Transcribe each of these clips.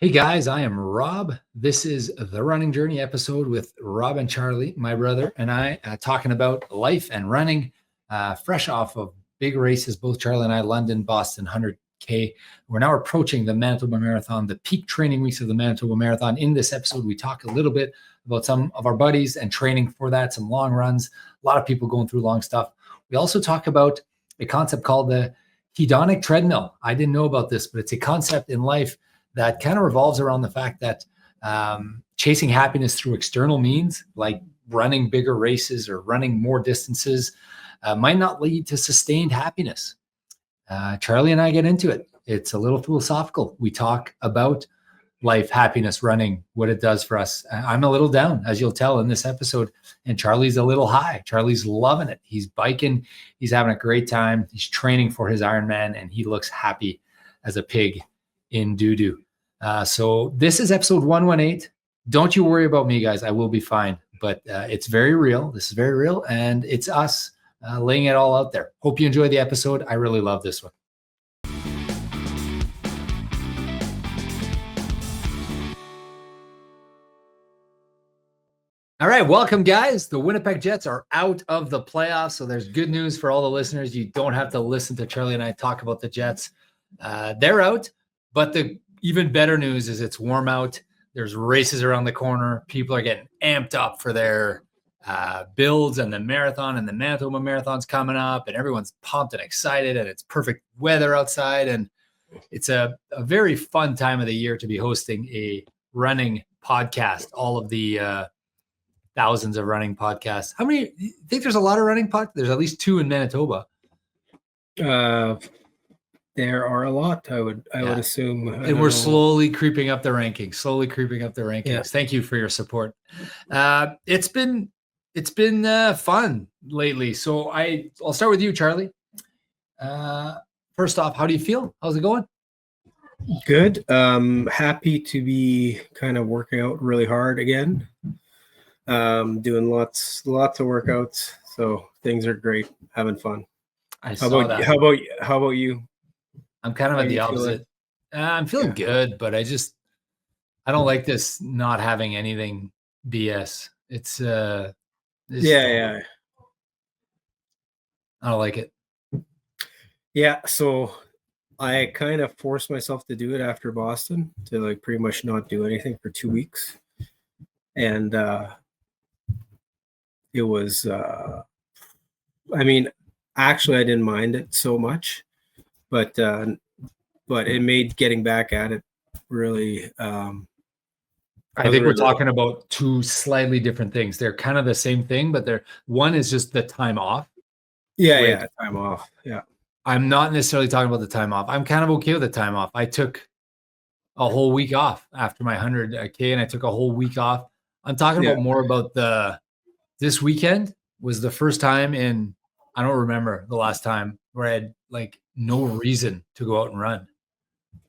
Hey guys, I am Rob. This is the Running Journey episode with Rob and Charlie, my brother, and I talking about life and running, fresh off of big races, both Charlie and I, London, Boston, 100K. We're now approaching the Manitoba Marathon, the peak training weeks of the Manitoba Marathon. In this episode, we talk a little bit about some of our buddies and training for that, some long runs, a lot of people going through long stuff. We also talk about a concept called the hedonic treadmill. I didn't know about this, but it's a concept in life that kind of revolves around the fact that chasing happiness through external means, like running bigger races or running more distances, might not lead to sustained happiness. Charlie and I get into it. It's a little philosophical. We talk about life, happiness, running, what it does for us. I'm a little down, as you'll tell in this episode, and Charlie's a little high. Charlie's loving it. He's biking. He's having a great time. He's training for his Ironman, and he looks happy as a pig in doo-doo. So this is episode 118. Don't you worry about me, guys. I will be fine. But it's very real. This is very real. And it's us laying it all out there. Hope you enjoy the episode. I really love this one. All right, welcome, guys. The Winnipeg Jets are out of the playoffs. So there's good news for all the listeners. You don't have to listen to Charlie and I talk about the Jets. They're out. But the even better news is it's warm out. There's races around the corner. People are getting amped up for their builds, and the marathon and the Manitoba Marathon's coming up, and everyone's pumped and excited, and it's perfect weather outside. And it's a very fun time of the year to be hosting a running podcast. All of the thousands of running podcasts. How many? You think there's a lot of running podcasts? There's at least 2 in Manitoba. There are a lot, I would assume. And we're slowly creeping up the rankings. Yeah. Thank you for your support. It's been fun lately. So I'll start with you, Charlie. First off, how do you feel? How's it going? Good. Happy to be kind of working out really hard again. Doing lots of workouts. So things are great. Having fun. How about you? I'm kind of at the opposite. I'm feeling good, but I don't like this not having anything BS. It's I don't like it. Yeah, so I kind of forced myself to do it after Boston, to like pretty much not do anything for 2 weeks. And it was actually I didn't mind it so much. But it made getting back at it really. I think we're talking about 2 slightly different things. They're kind of the same thing, but one is just the time off. Yeah, time off. Yeah, I'm not necessarily talking about the time off. I'm kind of okay with the time off. I took a whole week off after my 100K, and I took a whole week off. I'm talking about more about this weekend was the first time in, I don't remember the last time where I had like no reason to go out and run.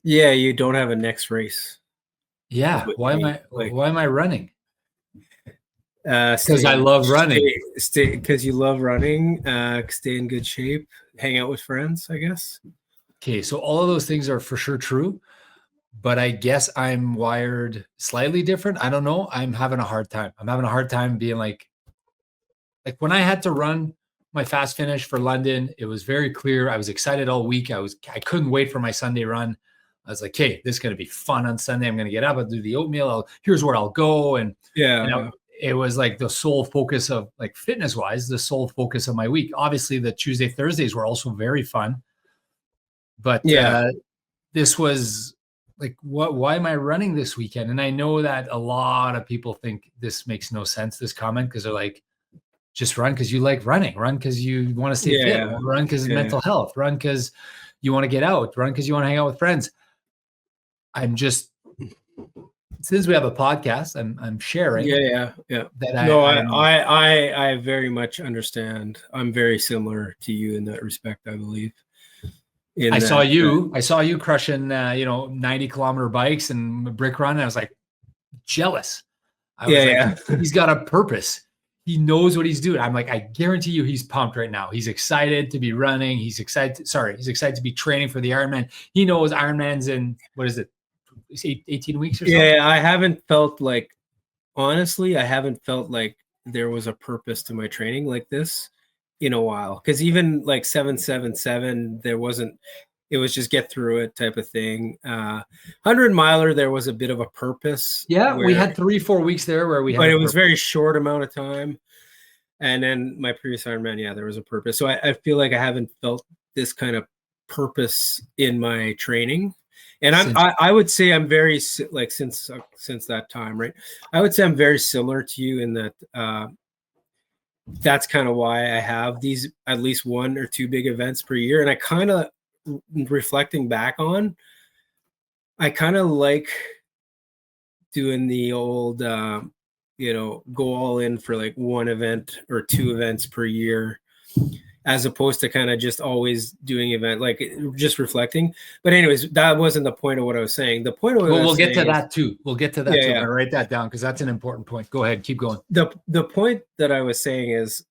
Yeah, you don't have a next race. Yeah, why am I running? Because I love running. Because you love running. Stay in good shape. Hang out with friends, I guess. Okay, so all of those things are for sure true, but I guess I'm wired slightly different. I don't know. I'm having a hard time. I'm having a hard time being like when I had to run my fast finish for London, it was very clear. I was excited all week. I couldn't wait for my Sunday run. I was like, hey, this is going to be fun on Sunday. I'm going to get up, I'll do the oatmeal. Here's where I'll go. And it was like the sole focus of, like, fitness wise, the sole focus of my week. Obviously the Tuesday, Thursdays were also very fun, but this was like, why am I running this weekend? And I know that a lot of people think this makes no sense, this comment, because they're like, just run because you like running, run because you want to stay fit, run because of mental health, run because you want to get out, run because you want to hang out with friends. I'm just, since we have a podcast, I'm sharing. I very much understand. I'm very similar to you in that respect, I believe. I saw you crushing 90-kilometer bikes and brick run, and I was like jealous. He's got a purpose. He knows what he's doing. I'm like, I guarantee you he's pumped right now. He's excited to be running. He's excited to be training for the Ironman. He knows Ironman's in, what is it, 18 weeks or something? Yeah, I haven't felt like, honestly, I haven't felt like there was a purpose to my training like this in a while. Because even like 777, there wasn't, it was just get through it type of thing. 100 miler, there was a bit of a purpose. Yeah, we where, had 3-4 weeks there where we had but a it was purpose. very short amount of time. And then my previous Ironman, yeah, there was a purpose. So I feel like I haven't felt this kind of purpose in my training. And I would say I'm very like since that time, right? I would say I'm very similar to you in that that's kind of why I have these at least 1 or 2 big events per year. And I kind of, reflecting back on, I kind of like doing the old go all in for like 1 event or 2 events per year, as opposed to kind of just always doing event, like just reflecting. But anyways, that wasn't the point of what I was saying. The point of what we'll get to that too. We'll get to that too. Yeah. I'm gonna write that down because that's an important point. Go ahead, keep going. The point that I was saying is,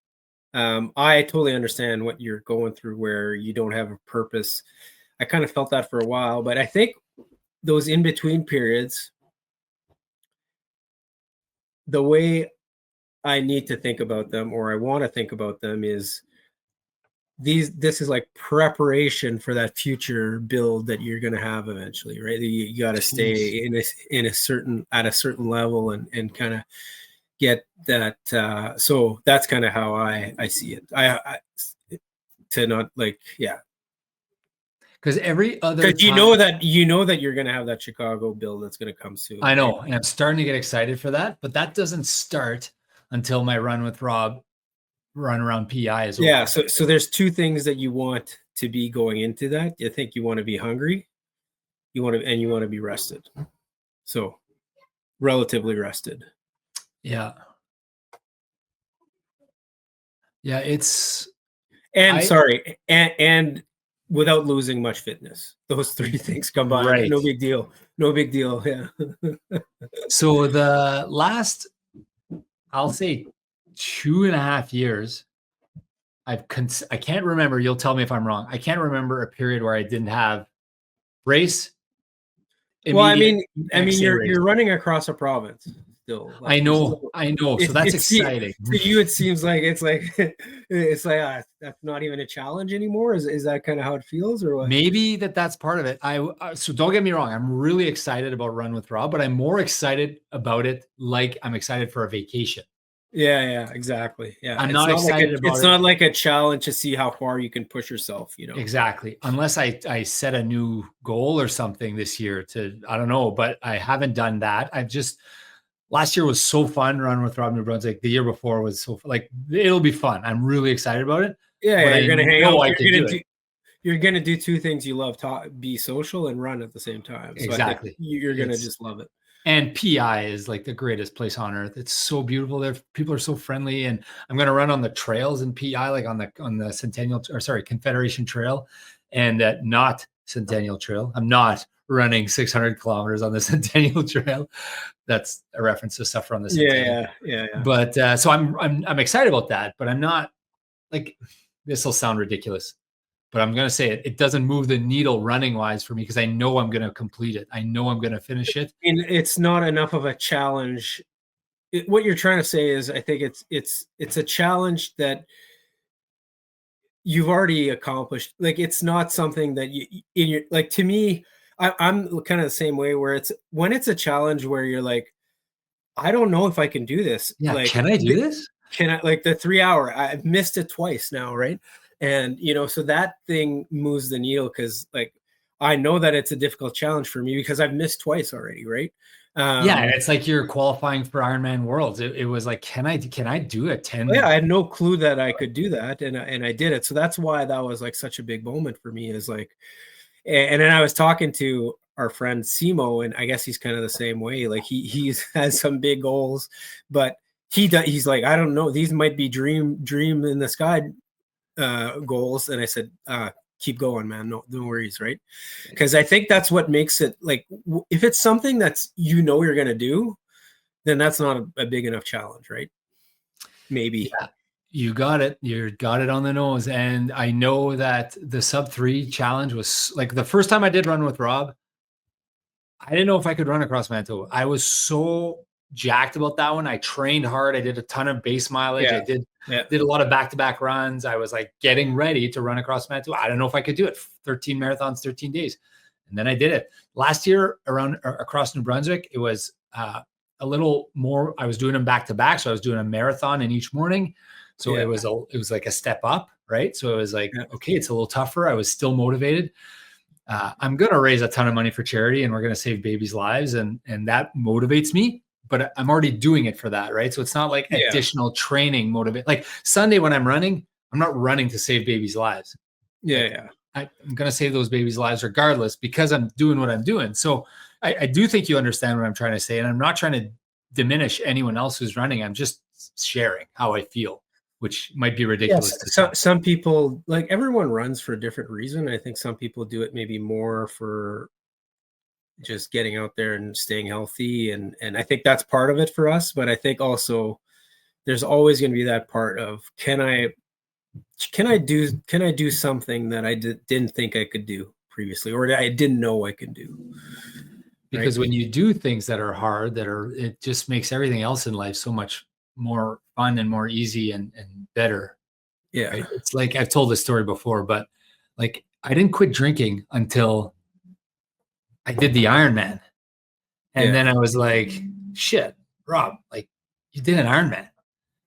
I totally understand what you're going through where you don't have a purpose. I kind of felt that for a while, but I think those in between periods, the way I need to think about them, or I want to think about them, is this is like preparation for that future build that you're going to have eventually, right? You got to stay in a certain level and kind of get that. So that's kind of how I see it. I to not like, yeah. Because every other Because you know that you're going to have that Chicago build that's going to come soon. I know, and I'm starting to get excited for that, but that doesn't start until my run with Rob, run around PI is over. Yeah, so there's 2 things that you want to be going into that. I think you want to be hungry, you want to be rested. So relatively rested. Yeah. Yeah, it's and without losing much fitness. Those 3 things combined. Right. No big deal. Yeah. So the last, I'll say 2.5 years, I can't remember. You'll tell me if I'm wrong. I can't remember a period where I didn't have race. Well, I mean, you're running across a province still. Like, I know. So that's exciting. To you, it seems like it's like that's not even a challenge anymore. Is that kind of how it feels, or what? Maybe that's part of it. So don't get me wrong. I'm really excited about Run with Rob, but I'm more excited about it like I'm excited for a vacation. Yeah, exactly. Yeah, I'm not excited about it. It's not like a challenge to see how far you can push yourself, Exactly. Unless I set a new goal or something this year I don't know, but I haven't done that. Last year was so fun, Run with Rob New Brunswick. The year before was so like, it'll be fun. I'm really excited about it. Yeah, you're going to hang out. You're going to do 2 things you love, be social and run at the same time. So exactly. You're going to just love it. And PI is like the greatest place on earth. It's so beautiful there. People are so friendly, and I'm going to run on the trails in PI, like on the Confederation Trail, and not Centennial Trail. I'm not running 600 kilometers on the Centennial Trail. That's a reference to stuff from the Centennial. Yeah. But so I'm excited about that, but I'm not like, this will sound ridiculous, but I'm going to say it doesn't move the needle running wise for me because I know I'm going to complete it. I know I'm going to finish it. And it's not enough of a challenge. What you're trying to say is, I think it's a challenge that you've already accomplished. Like, it's not something that to me, I'm kind of the same way, where when it's a challenge where you're like, I don't know if I can do this. Yeah. Like, can I do this? Can I, like the 3 hour, I've missed it twice now. Right. And, so that thing moves the needle, because like, I know that it's a difficult challenge for me because I've missed twice already. Right. Yeah. It's like you're qualifying for Ironman Worlds. It was like, can I do a 10? Yeah. I had no clue that I could do that. And I did it. So that's why that was like such a big moment for me, is like, and then I was talking to our friend Simo, and I guess he's kind of the same way. Like he's has some big goals, but he's like, I don't know, these might be dream in the sky goals. And I said, keep going, man. No worries. Right. Because I think that's what makes it, like, if it's something that's, you're going to do, then that's not a big enough challenge. Right. Maybe. Yeah, you got it. You got it on the nose. And I know that the sub 3 challenge was like, the first time I did Run with Rob, I didn't know if I could run across Manitoba. I was so jacked about that one. I trained hard. I did a ton of base mileage. Yeah. I did a lot of back-to-back runs. I was like getting ready to run across Manitoba. I don't know if I could do it. 13 marathons, 13 days. And then I did it. Last year across New Brunswick, it was a little more. I was doing them back-to-back. So I was doing a marathon in each morning. So it was like a step up, right? So it was like, okay, it's a little tougher. I was still motivated. I'm going to raise a ton of money for charity, and we're going to save babies' lives. And that motivates me, but I'm already doing it for that. Right. So it's not like additional training motivate. Like Sunday when I'm running, I'm not running to save babies' lives. I'm going to save those babies' lives regardless because I'm doing what I'm doing. So I do think you understand what I'm trying to say. And I'm not trying to diminish anyone else who's running. I'm just sharing how I feel, which might be ridiculous. Yes, some people, like everyone runs for a different reason. I think some people do it maybe more for just getting out there and staying healthy. And I think that's part of it for us. But I think also there's always going to be that part of, can I do something that I didn't think I could do previously, or that I didn't know I could do? Because when you do things that are hard, it just makes everything else in life so much more fun and more easy and better. Yeah. Right? It's like, I've told this story before, but like I didn't quit drinking until I did the Ironman. And then I was like, shit, Rob, like you did an Ironman.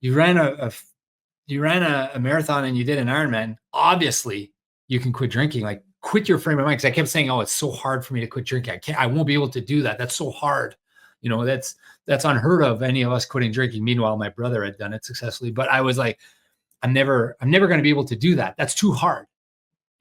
You ran a marathon and you did an Ironman. Obviously you can quit drinking, like quit your frame of mind. Cause I kept saying, oh, it's so hard for me to quit drinking. I won't be able to do that. That's so hard. You know, that's unheard of, any of us quitting drinking. Meanwhile, my brother had done it successfully, but I was like, I'm never going to be able to do that. That's too hard.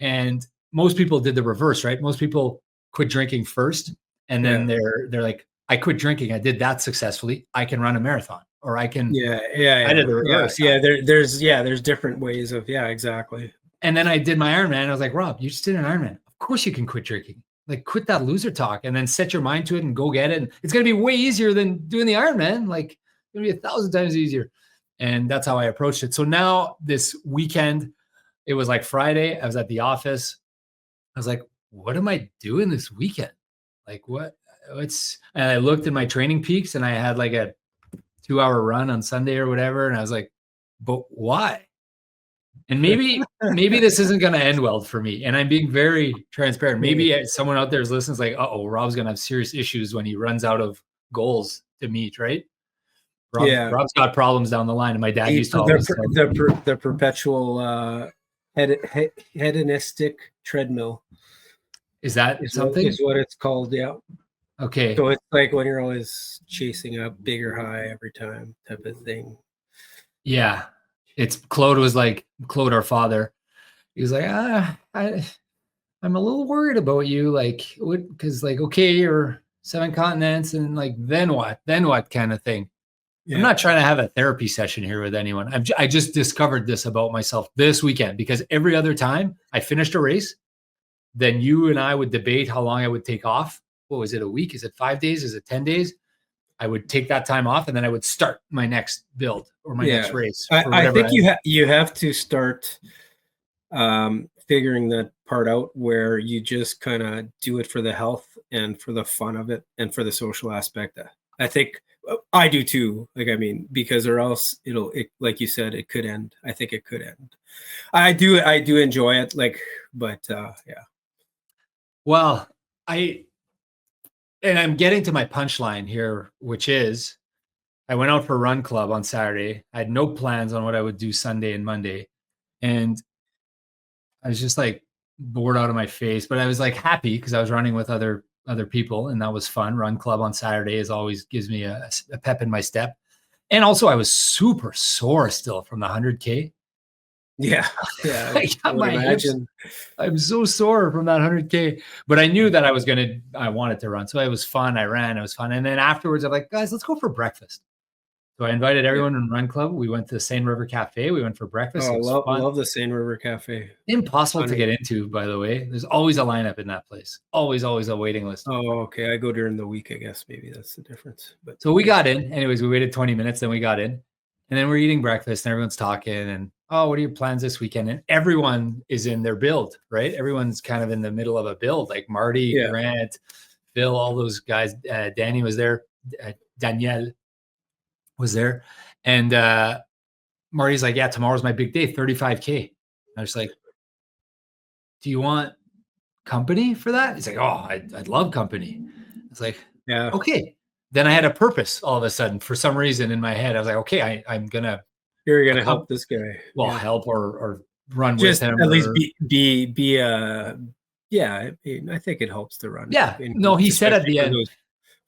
And most people did the reverse, right? Most people quit drinking first. And then they're like, I quit drinking. I did that successfully. I can run a marathon, or I can. I did the reverse. There's different ways of, exactly. And then I did my Ironman. I was like, Rob, you just did an Ironman. Of course you can quit drinking. Like quit that loser talk and then set your mind to it and go get it. And it's going to be way easier than doing the Ironman. Like it's going to be 1,000 times easier. And that's how I approached it. So now this weekend, it was like Friday. I was at the office. I was like, what am I doing this weekend? Like and I looked at my training peaks and I had like a 2-hour run on Sunday or whatever. And I was like, but why? And maybe this isn't going to end well for me. And I'm being very transparent. Maybe someone out there is listening, is like, Rob's going to have serious issues when he runs out of goals to meet, right? Rob's got problems down the line. And my dad used to always the perpetual hedonistic treadmill. Is that something? Is what it's called, yeah. Okay. So it's like when you're always chasing a bigger high every time type of thing. Yeah. Claude, our father. He was like, I'm a little worried about you. Like, because like, okay, you're 7 continents and like, then what kind of thing. Yeah. I'm not trying to have a therapy session here with anyone. I just discovered this about myself this weekend, because every other time I finished a race, then you and I would debate how long I would take off. What was it, a week? Is it 5 days? Is it 10 days? I would take that time off and then I would start my next build or my next race. I think you have to start figuring that part out, where you just kind of do it for the health and for the fun of it and for the social aspect. I think I do too. Like, I mean, because or else like you said, it could end. I think it could end. I do enjoy it. Like, but yeah. Well, and I'm getting to my punchline here, which is I went out for Run Club on Saturday. I had no plans on what I would do Sunday and Monday. And I was just like bored out of my face, but I was like happy because I was running with other people, and that was fun. Run Club on Saturday always gives me a pep in my step. And also I was super sore still from the 100K. Yeah. I got my hips. I'm so sore from that 100K, but I knew that I wanted to run. So it was fun. I ran, it was fun. And then afterwards I'm like, guys, let's go for breakfast. So I invited everyone in Run Club. We went to the Seine River Cafe. We went for breakfast. Oh, I love the Seine River Cafe. Impossible to get into, by the way. There's always a lineup in that place. Always a waiting list. Oh, okay. I go during the week, I guess. Maybe that's the difference. But so we got in. Anyways, we waited 20 minutes, then we got in. And then we're eating breakfast and everyone's talking and, what are your plans this weekend? And everyone is in their build, right? Everyone's kind of in the middle of a build, like Marty, Grant, Phil, all those guys. Danny was there. Danielle was there. And Marty's like, yeah, tomorrow's my big day, 35K. I was like, do you want company for that? He's like, oh, I'd love company. It's like, Yeah. okay. Then I had a purpose all of a sudden for some reason in my head. I was like, okay, I'm gonna You're gonna help this guy. Well, help or run just with him. At least be yeah, I think it helps to run. Yeah. No, he said at the end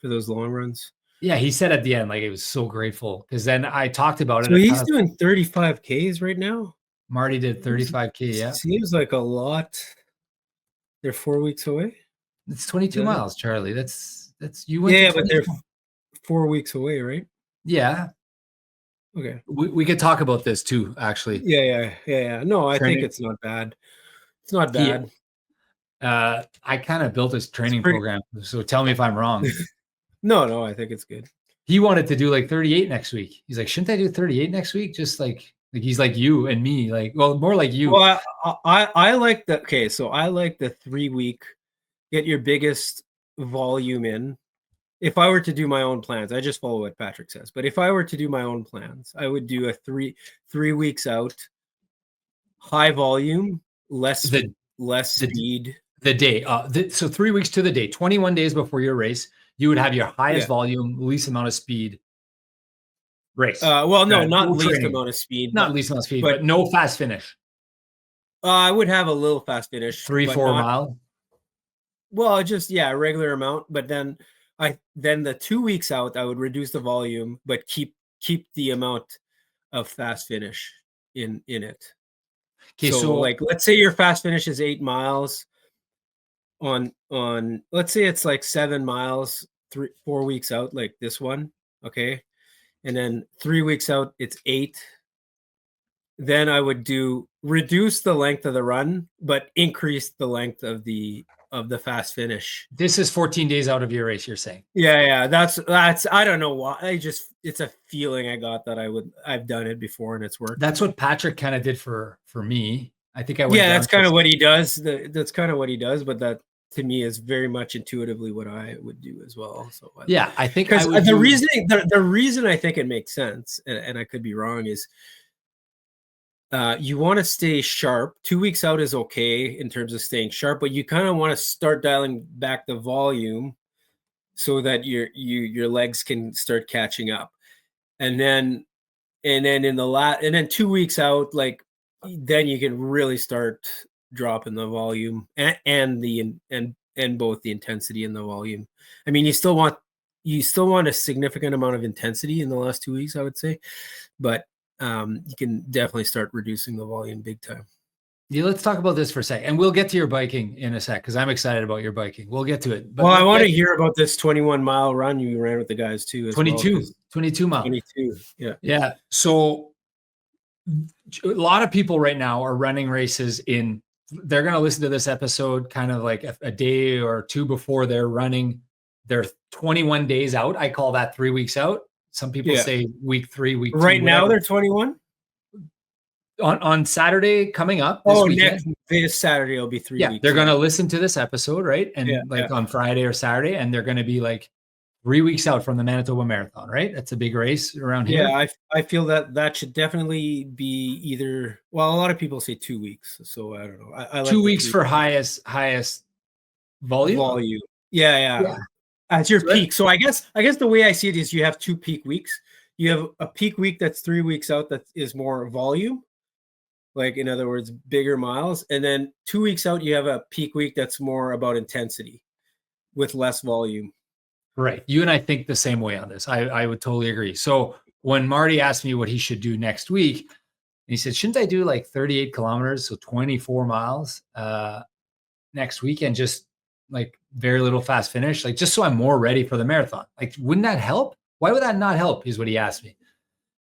for those long runs. Yeah, he said at the end, like, he was so grateful because then I talked about it. So he's doing 35Ks right now. Marty did 35K. Yeah, seems like a lot. They're 4 weeks away. It's 22 miles, Charlie. That's you went. Yeah, but they're 4 weeks away, right? Yeah. Okay. We could talk about this too, actually. Yeah. No, I think it's not bad. It's not bad. I kind of built this training program, so tell me if I'm wrong. No, I think it's good. He wanted to do like 38 next week. He's like, shouldn't I do 38 next week? Just like he's like you and me, like, well, more like you. Well, I like the okay. So I like the 3 week, get your biggest volume in. If I were to do my own plans, I just follow what Patrick says. But if I were to do my own plans, I would do a 3 weeks out, high volume, less speed. The day. So 3 weeks to the day, 21 days before your race, you would have your highest volume, least amount of speed race. Well, no, not least amount of speed. Not least amount of speed, but no fast finish. I would have a little fast finish. 3-4 mile. Well, just a regular amount. But then the 2 weeks out, I would reduce the volume, but keep the amount of fast finish in it. Okay, so like let's say your fast finish is 8 miles. On let's say it's like 7 miles 4 weeks out, like this one, okay, and then 3 weeks out it's 8. Then I would reduce the length of the run, but increase the length of the fast finish. This is 14 days out of your race, you're saying? Yeah. That's I don't know why. It's a feeling I got that I've done it before and it's worked. That's what Patrick kind of did for me. I think I went. Yeah, that's kind of what he does. That's kind of what he does, but that to me is very much intuitively what I would do as well. So yeah, I think the reason I think it makes sense, and I could be wrong, is you want to stay sharp. 2 weeks out is okay in terms of staying sharp, but you kind of want to start dialing back the volume so that your legs can start catching up, and then 2 weeks out, like then you can really start dropping the volume and both the intensity and the volume. I mean, you still want a significant amount of intensity in the last 2 weeks, I would say, but you can definitely start reducing the volume big time. Yeah, let's talk about this for a sec, and we'll get to your biking in a sec because I'm excited about your biking. We'll get to it. But I want to hear about this 21-mile run you ran with the guys too. 22 miles. 22. Yeah. So a lot of people right now are running races they're going to listen to this episode kind of like a day or two before they're running. They're 21 days out. I call that 3 weeks out. Some people say week 3, week 2. Right now they're 21? On Saturday coming up. This Saturday will be 3 weeks. They're going to listen to this episode, right? And on Friday or Saturday, and they're going to be like 3 weeks out from the Manitoba Marathon, right? That's a big race around here. Yeah, I feel that should definitely be either. Well, a lot of people say 2 weeks, so I don't know. I like 2 weeks for highest volume. Yeah. As your peak. So I guess the way I see it is you have 2 peak weeks. You have a peak week that's 3 weeks out that is more volume, like in other words, bigger miles, and then 2 weeks out you have a peak week that's more about intensity with less volume. Right. You and I think the same way on this. I would totally agree. So when Marty asked me what he should do next week, he said, shouldn't I do like 38 kilometers, so 24 miles next weekend, just like very little fast finish, like just so I'm more ready for the marathon? Like, wouldn't that help? Why would that not help is what he asked me.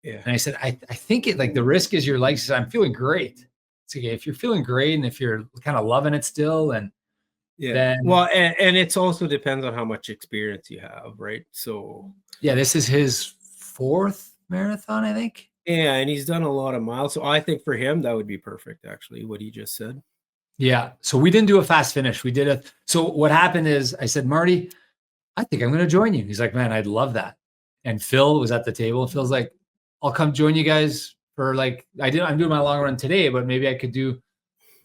Yeah. And I said, I think it, like, the risk is your legs. I'm feeling great. It's okay. If you're feeling great and if you're kind of loving it still, and then, well, and it's also depends on how much experience you have, right? So this is his 4th marathon, I think. Yeah, and he's done a lot of miles. So I think for him that would be perfect, actually, what he just said. Yeah. So we didn't do a fast finish. We did so what happened is I said, Marty, I think I'm going to join you. He's like, man, I'd love that. And Phil was at the table. Phil's like, I'll come join you guys for like, I'm doing my long run today, but maybe I could do,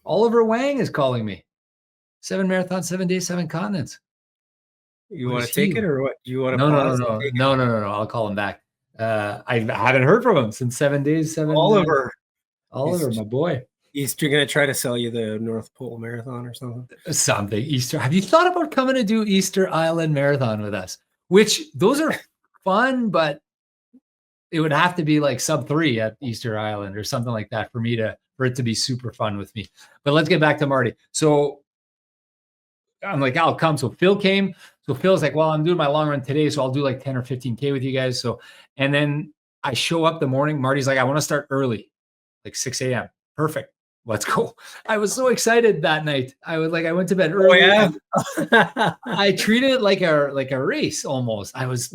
Oliver Wang is calling me. 7 marathons, 7 days, 7 continents. You want to take it or what? You want to No, pause? No. I'll call him back. I haven't heard from him since 7 days, 7. Oliver, my boy. He's going to try to sell you the North Pole Marathon or something. Something Easter. Have you thought about coming to do Easter Island Marathon with us? Which those are fun, but it would have to be like sub 3 at Easter Island or something like that for it to be super fun with me. But let's get back to Marty. So I'm like, I'll come. So Phil came. So Phil's like, well, I'm doing my long run today, so I'll do like 10 or 15K with you guys. So, and then I show up the morning. Marty's like, I want to start early, like 6 a.m. Perfect. Let's go. I was so excited that night. I went to bed early. Oh, yeah. I treated it like a race almost. I was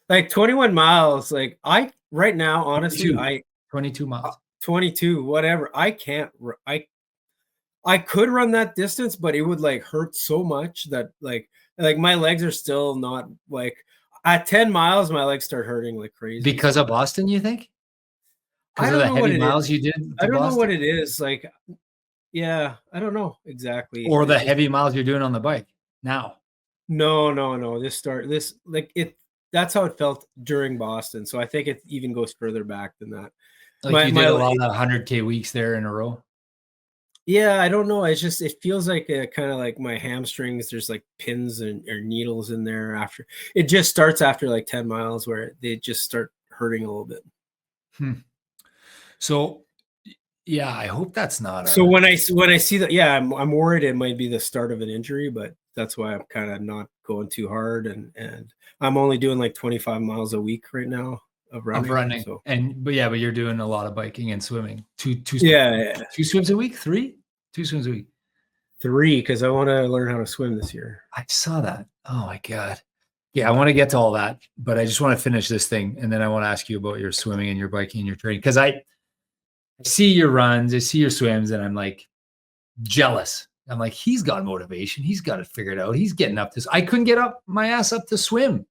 like 21 miles. Like right now, honestly, 22 miles, 22, whatever. I can't, I could run that distance, but it would like hurt so much that like my legs are still not like at 10 miles, my legs start hurting like crazy. Because of Boston, you think? I don't know what it miles is. you did. I don't know what it is. Like, yeah, I don't know exactly. Or the heavy miles you're doing on the bike now. No. That's how it felt during Boston. So I think it even goes further back than that. Like you did a lot of 100K weeks there in a row. Yeah, I don't know. It feels like kind of like my hamstrings. There's like pins or needles in there after. It just starts after like 10 miles where they just start hurting a little bit. So, yeah, I hope that's not. So when I see that, yeah, I'm worried it might be the start of an injury, but that's why I'm kind of not going too hard, and I'm only doing like 25 miles a week right now of running. So. But you're doing a lot of biking and swimming. Two swims a week, 3, 2 swims a week, 3 because I want to learn how to swim this year. I saw that. Oh my god. Yeah, I want to get to all that, but I just want to finish this thing, and then I want to ask you about your swimming and your biking and your training because I see your runs, I see your swims, and I'm like jealous. I'm like, he's got motivation. He's got it figured out. He's getting up this. I couldn't get up my ass up to swim.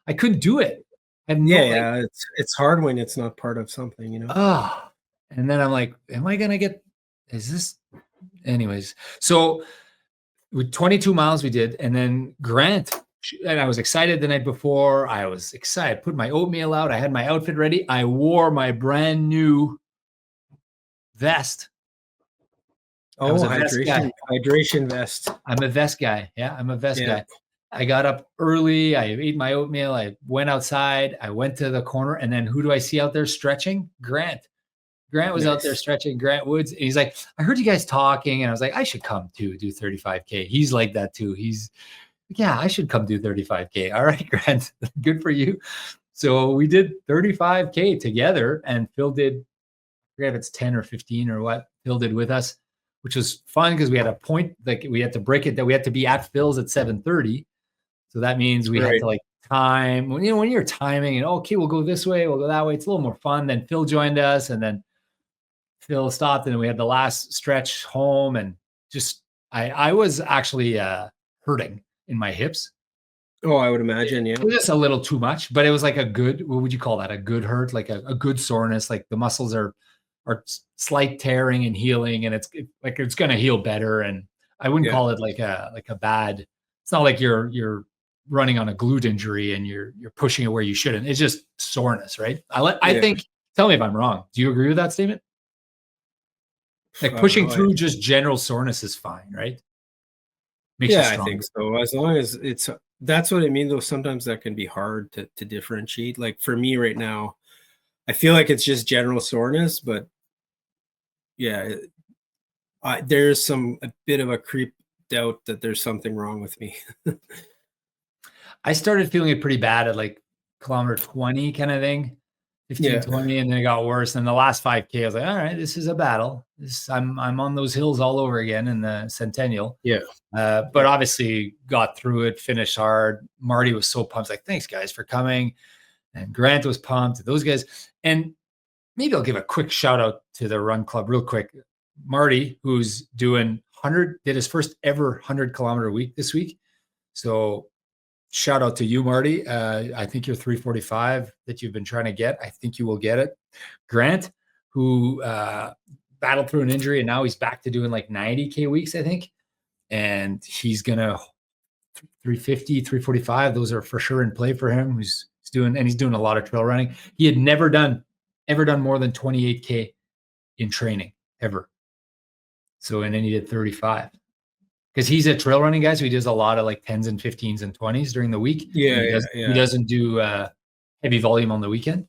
I couldn't do it. It's hard when it's not part of something, you know. And then I'm like, am I gonna get? Is this? Anyways, so with 22 miles we did, and then Grant. And I was excited the night before. I was excited. Put my oatmeal out. I had my outfit ready. I wore my brand new vest. Oh, hydration vest. I'm a vest guy. Yeah, I'm a vest guy. I got up early. I ate my oatmeal. I went outside. I went to the corner. And then who do I see out there stretching? Grant. Grant was out there stretching. Grant Woods. And he's like, I heard you guys talking. And I was like, I should come too, do 35K. He's like that too. I should come do 35K. All right, Grant. Good for you. So we did 35K together. And Phil did, I forget if it's 10 or 15 or what Phil did with us, which was fun because we had a point, like we had to break it, that we had to be at Phil's at 7:30. So that means we had to like time when you're timing and okay, we'll go this way, we'll go that way. It's a little more fun. Then Phil joined us, and then Phil stopped, and then we had the last stretch home, and just I was actually hurting in my hips. Oh, I would imagine, yeah. It was just a little too much, but it was like a good, what would you call that? A good hurt, like a good soreness. Like the muscles are slight tearing and healing, and it's going to heal better. And I wouldn't call it like a bad. It's not like you're running on a glute injury and you're pushing it where you shouldn't. It's just soreness, right? I think. Tell me if I'm wrong. Do you agree with that statement? Like pushing through just general soreness is fine, right? Makes you stronger. I think so. As long as that's what I mean. Though sometimes that can be hard to differentiate. Like for me right now, I feel like it's just general soreness, but yeah, there's a bit of a creep doubt that there's something wrong with me. I started feeling it pretty bad at like kilometer 20 kind of thing, 15, 20, and then it got worse. And the last 5K, I was like, all right, this is a battle. I'm on those hills all over again in the Centennial. Yeah. But obviously got through it, finished hard. Marty was so pumped, like, thanks guys for coming. And Grant was pumped, those guys. And maybe I'll give a quick shout out to the run club real quick. Marty, who's doing did his first ever 100 kilometer week this week. So shout out to you, Marty. I think your 3:45 that you've been trying to get, I think you will get it. Grant, who battled through an injury and now he's back to doing like 90K weeks, I think. And he's going to 350, 345. Those are for sure in play for him. He's doing a lot of trail running. He had never ever done more than 28K in training ever. So, and then he did 35 because he's a trail running guy. So he does a lot of like 10s and 15s and 20s during the week. Yeah. He doesn't do heavy volume on the weekend.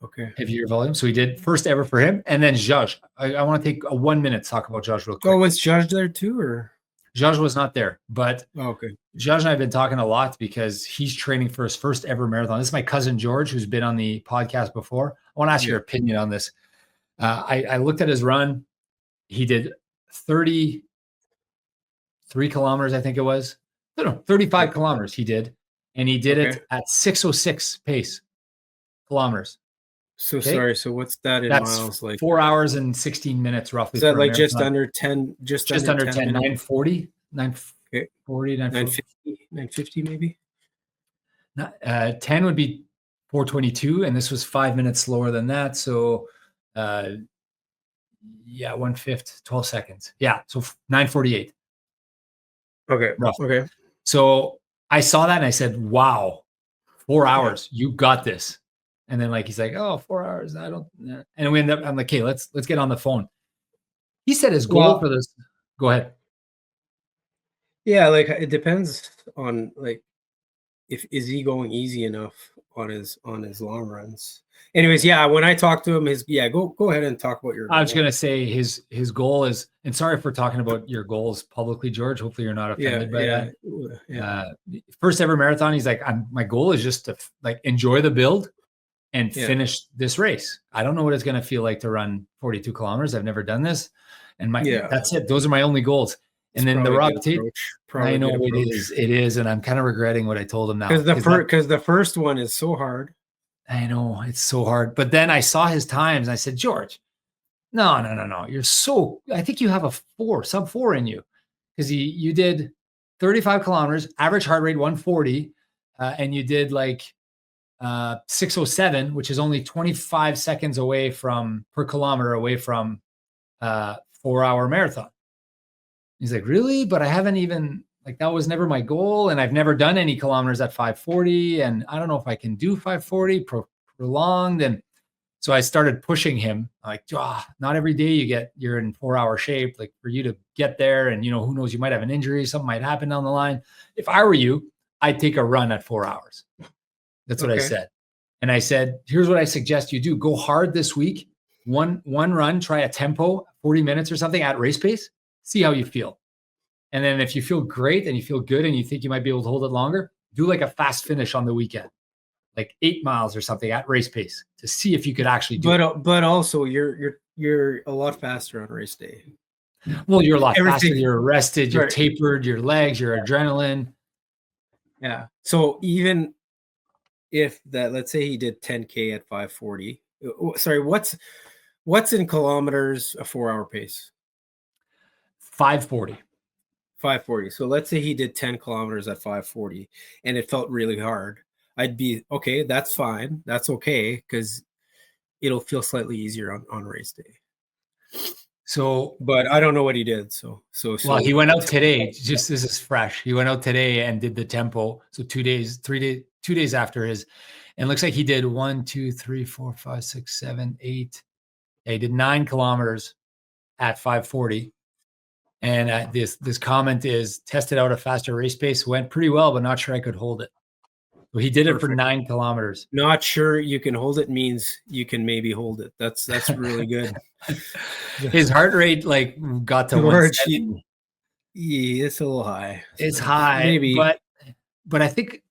Okay. Heavier volume. So he did first ever for him. And then Josh, I want to take a 1 minute to talk about Josh real quick. Oh, was Josh there too, or? Josh was not there, but okay. Josh and I have been talking a lot because he's training for his first ever marathon. This is my cousin George, who's been on the podcast before. I want to ask your opinion on this. I looked at his run. He did 33 kilometers, I think it was. No, 35 kilometers he did. And he did it at 6:06 pace kilometers. So sorry. So what's that in miles? Like 4 hours and 16 minutes roughly. Is that like just under 10? Just under 10, 940, 940, 950 maybe? 10 would be 422, and this was 5 minutes slower than that. So, 1/5, 12 seconds. Yeah, so 948. Okay. Roughly. Okay. So I saw that and I said, wow, 4 hours, you got this. And then like, he's like, oh, 4 hours. I don't, and we end up, I'm like, okay, let's get on the phone. He said his goal for this, go ahead. Yeah. Like it depends on like, is he going easy enough on his long runs? Anyways, when I talked to him, go ahead and talk about your goal. I was gonna say his goal is, and sorry for talking about your goals publicly, George. Hopefully you're not offended by that. First ever marathon. He's like, my goal is just to like enjoy the build and finish this race. I don't know what it's gonna feel like to run 42 kilometers. I've never done this, and that's it. Those are my only goals. And then the Rob Tate, I know it is, and I'm kind of regretting what I told him now. Because the first one is so hard. I know it's so hard. But then I saw his times and I said, George, no. I think you have a sub 4 in you. Because you did 35 kilometers, average heart rate 140, and you did like 6:07, which is only 25 seconds away per kilometer away from 4-hour marathon. He's like, really? But I haven't even, like, that was never my goal. And I've never done any kilometers at 540. And I don't know if I can do 540 prolonged. And so I started pushing him like, not every day you're in 4-hour shape. Like for you to get there and, who knows, you might have an injury. Something might happen down the line. If I were you, I'd take a run at 4 hours. That's what I said. And I said, here's what I suggest you do. Go hard this week. One run, try a tempo, 40 minutes or something at race pace. See how you feel. And then if you feel great and you feel good and you think you might be able to hold it longer, do like a fast finish on the weekend, like 8 miles or something at race pace to see if you could actually do it. But also you're a lot faster on race day. Well, you're a lot faster. You're rested, you're tapered, your legs, your adrenaline. Yeah. So even if let's say he did 10K at 540, sorry, what's in kilometers a 4-hour pace? 540. So let's say he did 10 kilometers at 540 and it felt really hard. I'd be okay. That's fine. That's okay. Because it'll feel slightly easier on race day. So, but I don't know what he did. So he went out today. This is fresh. He went out today and did the tempo. So 2 days after his, and it looks like he did 1, 2, 3, 4, 5, 6, 7, 8. Yeah, he did 9 kilometers at 540. And this comment is tested out a faster race pace, went pretty well, but not sure I could hold it. So he did it for 9 kilometers. Not sure you can hold it means you can maybe hold it. That's really good. His heart rate like got to 170. Yeah, it's a little high. It's high, maybe, but I think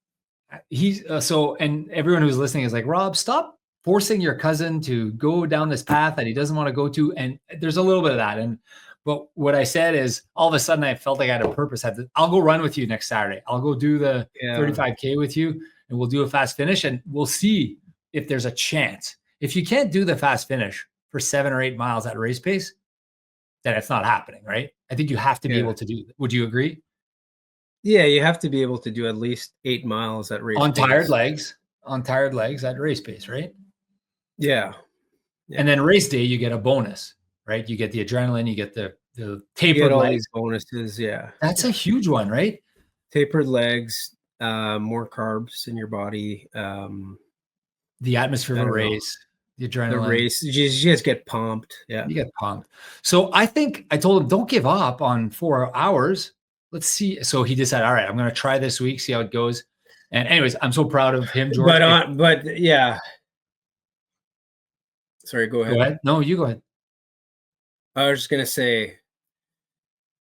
he's and everyone who's listening is like, Rob, stop forcing your cousin to go down this path that he doesn't want to go to. And there's a little bit of that. But what I said is all of a sudden I felt like I had a purpose. I'll go run with you next Saturday. I'll go do the 35K with you and we'll do a fast finish and we'll see if there's a chance. If you can't do the fast finish for 7 or 8 miles at race pace, then it's not happening, right? I think you have to be able to do that. Would you agree? Yeah, you have to be able to do at least 8 miles at race on pace. tired legs at race pace, right? Yeah. And then race day, you get a bonus, right? You get the adrenaline, you get the You tapered get all legs. these bonuses. Yeah. That's a huge one, right? Tapered legs, more carbs in your body. The atmosphere I of a don't know. race, the The adrenaline. race, you just get pumped. Yeah. You get pumped. So I think I told him, don't give up on 4 hours. Let's see. So he decided, all right, I'm going to try this week, see how it goes. And anyways, I'm so proud of him, George. But yeah. Sorry, go Go ahead. ahead. No, you go ahead. I was just gonna say,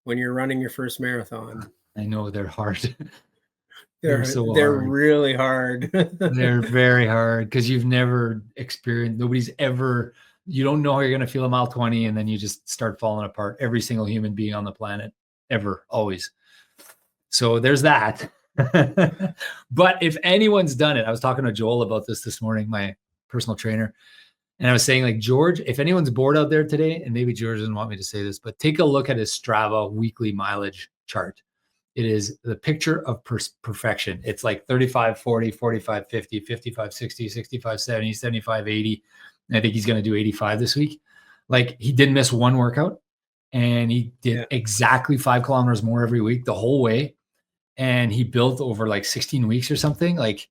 when you're running your first marathon, I know they're hard. they're so hard. really hard. They're very hard because you've never experienced, nobody's ever, you don't know how you're going to feel a mile 20, and then you just start falling apart. Every single human being on the planet, ever, always. So there's that. But if anyone's done it, I was talking to Joel about this morning, my personal trainer, and I was saying, like, George, if anyone's bored out there today, and maybe George doesn't want me to say this, but take a look at his Strava weekly mileage chart. It is the picture of perfection. It's like 35, 40, 45, 50, 55, 60, 65, 70, 75, 80. And I think he's going to do 85 this week. Like, he didn't miss one workout, and he did exactly 5 kilometers more every week the whole way. And he built over like 16 weeks or something. Like,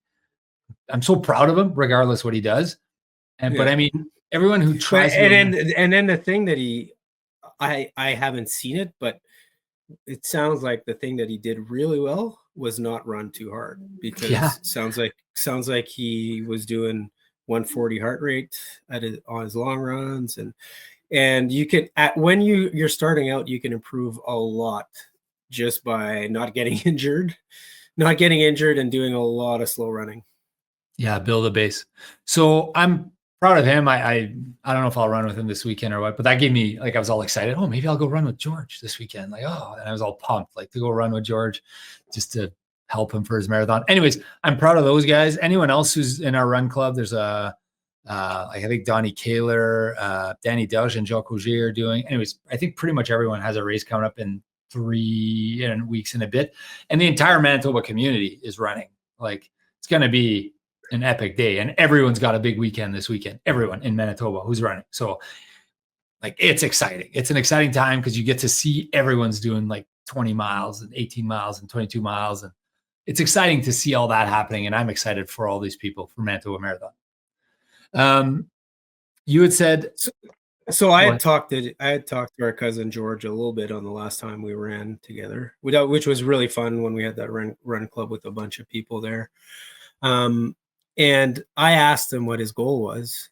I'm so proud of him, regardless what he does. But I mean, everyone who tries and then the thing that I haven't seen it, but it sounds like the thing that he did really well was not run too hard, because sounds like he was doing 140 heart rate on his long runs, and you can, when you're starting out, you can improve a lot just by not getting injured and doing a lot of slow running. Yeah, build a base. So I'm proud of him. I don't know if I'll run with him this weekend or what, but that gave me, like, I was all excited. Oh, maybe I'll go run with George this weekend. Like, oh, and I was all pumped, like, to go run with George just to help him for his marathon. Anyways, I'm proud of those guys. Anyone else who's in our run club, there's like, I think Donnie Kaler, Danny Delge, and Joe Cogier are doing. Anyways, I think pretty much everyone has a race coming up in 3 weeks and a bit. And the entire Manitoba community is running. Like, it's going to be an epic day, and everyone's got a big weekend this weekend. Everyone in Manitoba who's running. So, like, it's exciting. It's an exciting time because you get to see everyone's doing like 20 miles and 18 miles and 22 miles. And it's exciting to see all that happening. And I'm excited for all these people for Manitoba Marathon. You had said, so I had talked to our cousin George a little bit on the last time we ran together, which was really fun when we had that run club with a bunch of people there. And I asked him what his goal was,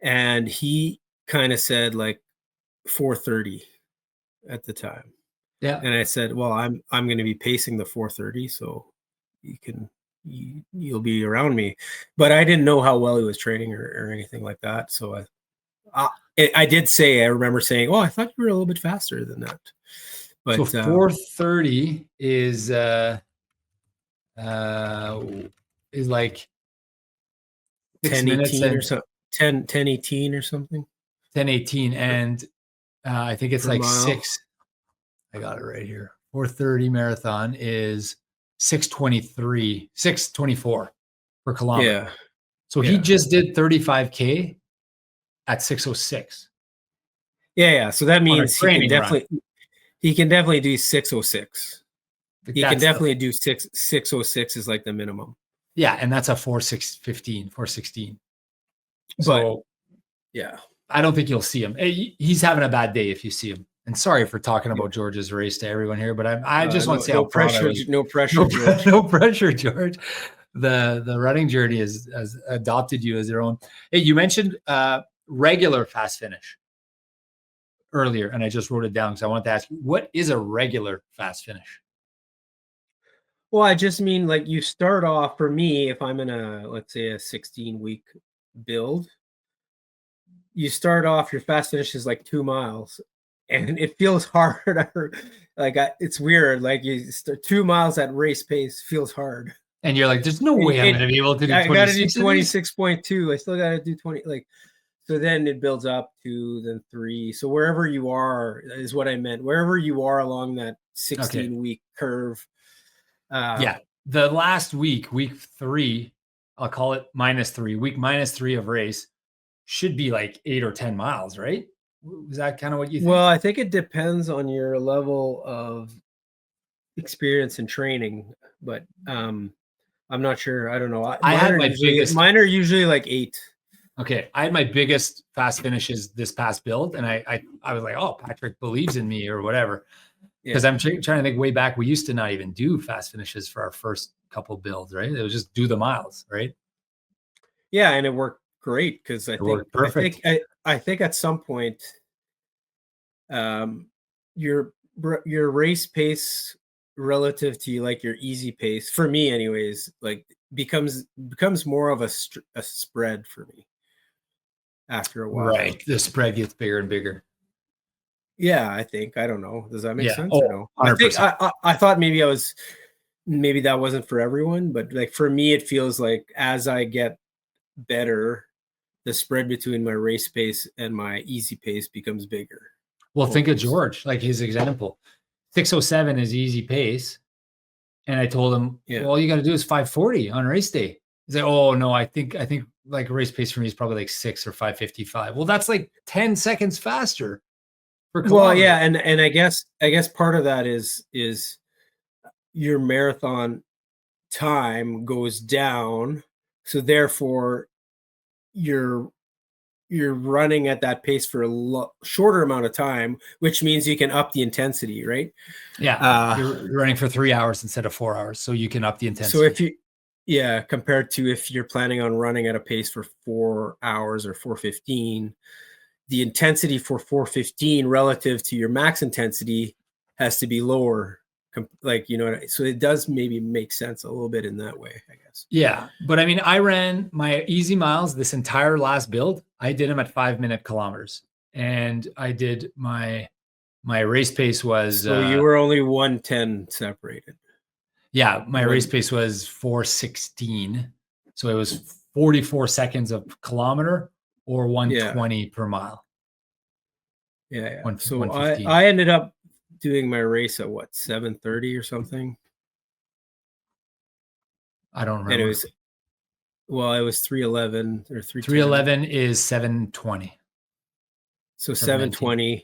and he kind of said like 4:30 at the time. Yeah. And I said, well, I'm going to be pacing the 4:30, so you'll be around me. But I didn't know how well he was training or anything like that. So I did say, I remember saying, oh, I thought you were a little bit faster than that. But so 4:30 is like 10:18 or something. 10:18 or something. 10:18, and I think it's like 6. I got it right here. 4:30 marathon is 6:24 per kilometer. Yeah. So he just did 35K at 6:06. Yeah. So that means he can definitely do 6:06. He can definitely do 6:06 is like the minimum. Yeah, and that's a 4:16. So yeah, I don't think you'll see him. He's having a bad day if you see him. And sorry for talking about George's race to everyone here, but I just want to say how proud I was. No pressure, George. No pressure, George. The running journey has adopted you as their own. Hey, you mentioned regular fast finish earlier, and I just wrote it down because I wanted to ask you, what is a regular fast finish? Well, I just mean, like, you start off, for me, if I'm in let's say a 16-week build, you start off, your fast finish is like 2 miles, and it feels hard. Like, it's weird. Like, you start 2 miles at race pace feels hard. And you're like, there's no way I'm going to be able to do 26. I got to do 26.2. I still got to do 20. Like, so then it builds up to then 3. So wherever you are is what I meant. Wherever you are along that 16-week curve, Yeah. The last week 3, I'll call it -3, week -3 of race should be like 8 or 10 miles, right? Was that kind of what you think? Well, I think it depends on your level of experience and training, but I'm not sure. I don't know. I had my biggest Mine are usually like 8. Okay, I had my biggest fast finishes this past build, and I was like, "Oh, Patrick believes in me," or whatever. Because Yeah. I'm trying to think way back, we used to not even do fast finishes for our first couple builds, right? It was just do the miles, right? Yeah, and it worked great because It worked perfect. I think at some point, um, your your race pace relative to like your easy pace for me, anyways, like becomes more of a spread for me after a while. Right. The spread gets bigger and bigger. Yeah, I think. I don't know. Does that make Yeah. sense Oh, or no? I think 100%. I thought maybe that wasn't for everyone, but like for me, it feels like as I get better, the spread between my race pace and my easy pace becomes bigger. Well, think of Almost. George, like his example. 6:07 is easy pace. And I told him, Yeah. well, all you got to do is 5:40 on race day. He's like, oh no, I think like race pace for me is probably like 6 or 5:55. Well, that's like 10 seconds faster per Well, kilometer. yeah, and I guess part of that is your marathon time goes down, so therefore you're you're running at that pace for a shorter amount of time, which means you can up the intensity, right? Yeah. Uh, You're running for 3 hours instead of 4 hours. So you can up the so intensity. yeah, compared to if you're planning on running at a pace for 4 hours or 4:15, the intensity for 4:15 relative to your max intensity has to be lower. Like, so it does maybe make sense a little bit in that way, I guess. Yeah. But I mean, I ran my easy miles this entire last build. I did them at 5-minute kilometers. And I did my race pace was So you were only 110 separated. yeah, my race pace was 4:16. So it was 44 seconds of kilometer or 120 per mile. Yeah. So 115. I ended up doing my race at what, 7:30 or something? I don't And remember. it was 3:11 or 3:10. 311 is 720. So 719.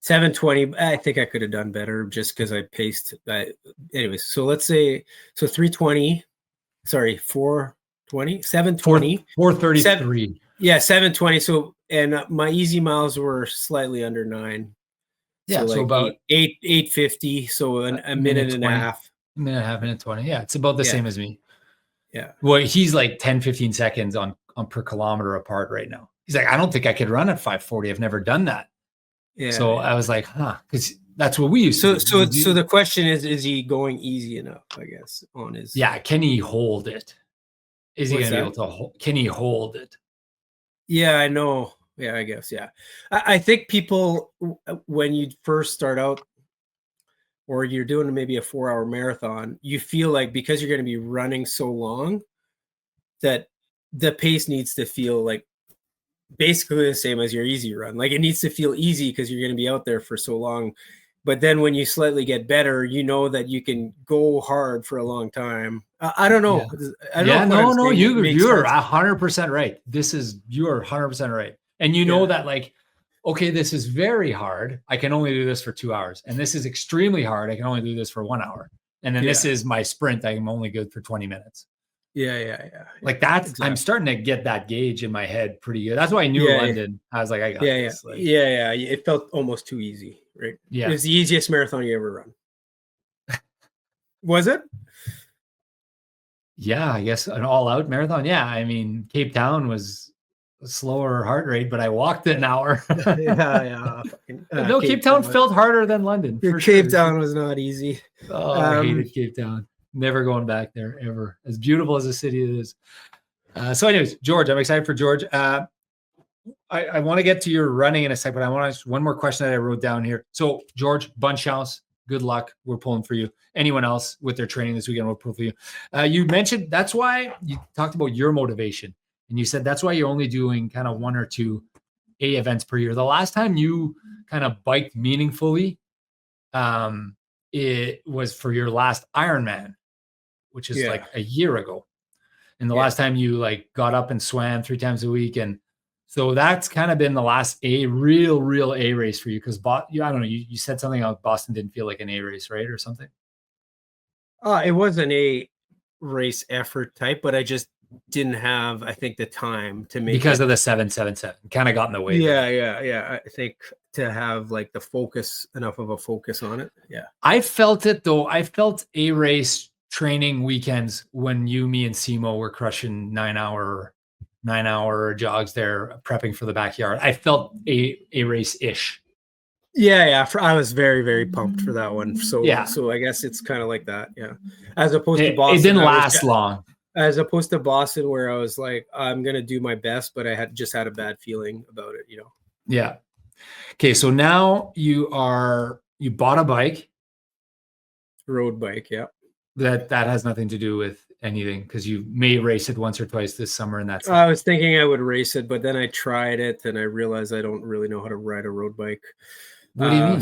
720. I think I could have done better just because I paced. Anyways, so let's say 3:20. Sorry, 4:20, 7:20, 433. Yeah, 7:20. So and my easy miles were slightly under 9. Yeah, So so like about 8:50. So a minute and a 20. half. Minute and a half, minute 20. Yeah, it's about the same as me. Yeah. Well, he's like 10, 15 seconds on per kilometer apart right now. He's like, I don't think I could run at 5:40. I've never done that. Yeah. So I was like, because that's what we used to do. So the question is he going easy enough, I guess, on his. Yeah, can he hold it? Is he going to be able to hold? Can he hold it? Yeah, I know. Yeah, I guess. Yeah. I think people, when you first start out or you're doing maybe a 4-hour marathon, you feel like because you're going to be running so long that the pace needs to feel like basically the same as your easy run. Like it needs to feel easy because you're going to be out there for so long. But then when you slightly get better, you know that you can go hard for a long time. I don't know. Yeah. No, you're 100% right. You're 100% right. And you know that like, okay, this is very hard. I can only do this for 2 hours. And this is extremely hard. I can only do this for 1 hour. And then this is my sprint. I'm only good for 20 minutes. Yeah. Like that's, exactly. I'm starting to get that gauge in my head pretty good. That's why I knew London. I was like, I got this. Like, yeah. It felt almost too easy, right? Yeah. It was the easiest marathon you ever run. Was it? Yeah, I guess an all-out marathon. Yeah, I mean, Cape Town was a slower heart rate, but I walked an hour. yeah. No, Cape Town felt harder than London. Cape Town was not eeasy. Oh, I hated Cape Town. Never going back there ever. As beautiful as a city it is. So, anyways, George, I'm excited for George. I want to get to your running in a second, but I want to ask one more question that I wrote down here. So, George, bunch house. Good luck. We're pulling for you. Anyone else with their training this weekend, we'll pull for you. You mentioned that's why you talked about your motivation. And you said that's why you're only doing kind of 1 or 2 A events per year. The last time you kind of biked meaningfully, it was for your last Ironman. which is like a year ago. And the last time you like got up and swam 3 times a week. And so that's kind of been the last real A race for you. Cause I don't know, you said something about Boston didn't feel like an A race, right? Or something. It was an A race effort type, but I just didn't have, I think, the time to make because of the 777 kind of got in the way. Yeah. I think to have like enough of a focus on it. Yeah. I felt it though. I felt A race training weekends when me and Simo were crushing 9-hour jogs there, prepping for the backyard. I felt a race-ish. Yeah. I was very, very pumped for that one. So I guess it's kind of like that. Yeah. As opposed to Boston. It didn't last long. As opposed to Boston, where I was like, I'm going to do my best, but I had a bad feeling about it, Yeah. Okay. So now you bought a bike. Road bike. Yeah. That has nothing to do with anything, because you may race it once or twice this summer, and that's I was thinking I would race it, but then I tried it and I realized I don't really know how to ride a road bike. What do you mean?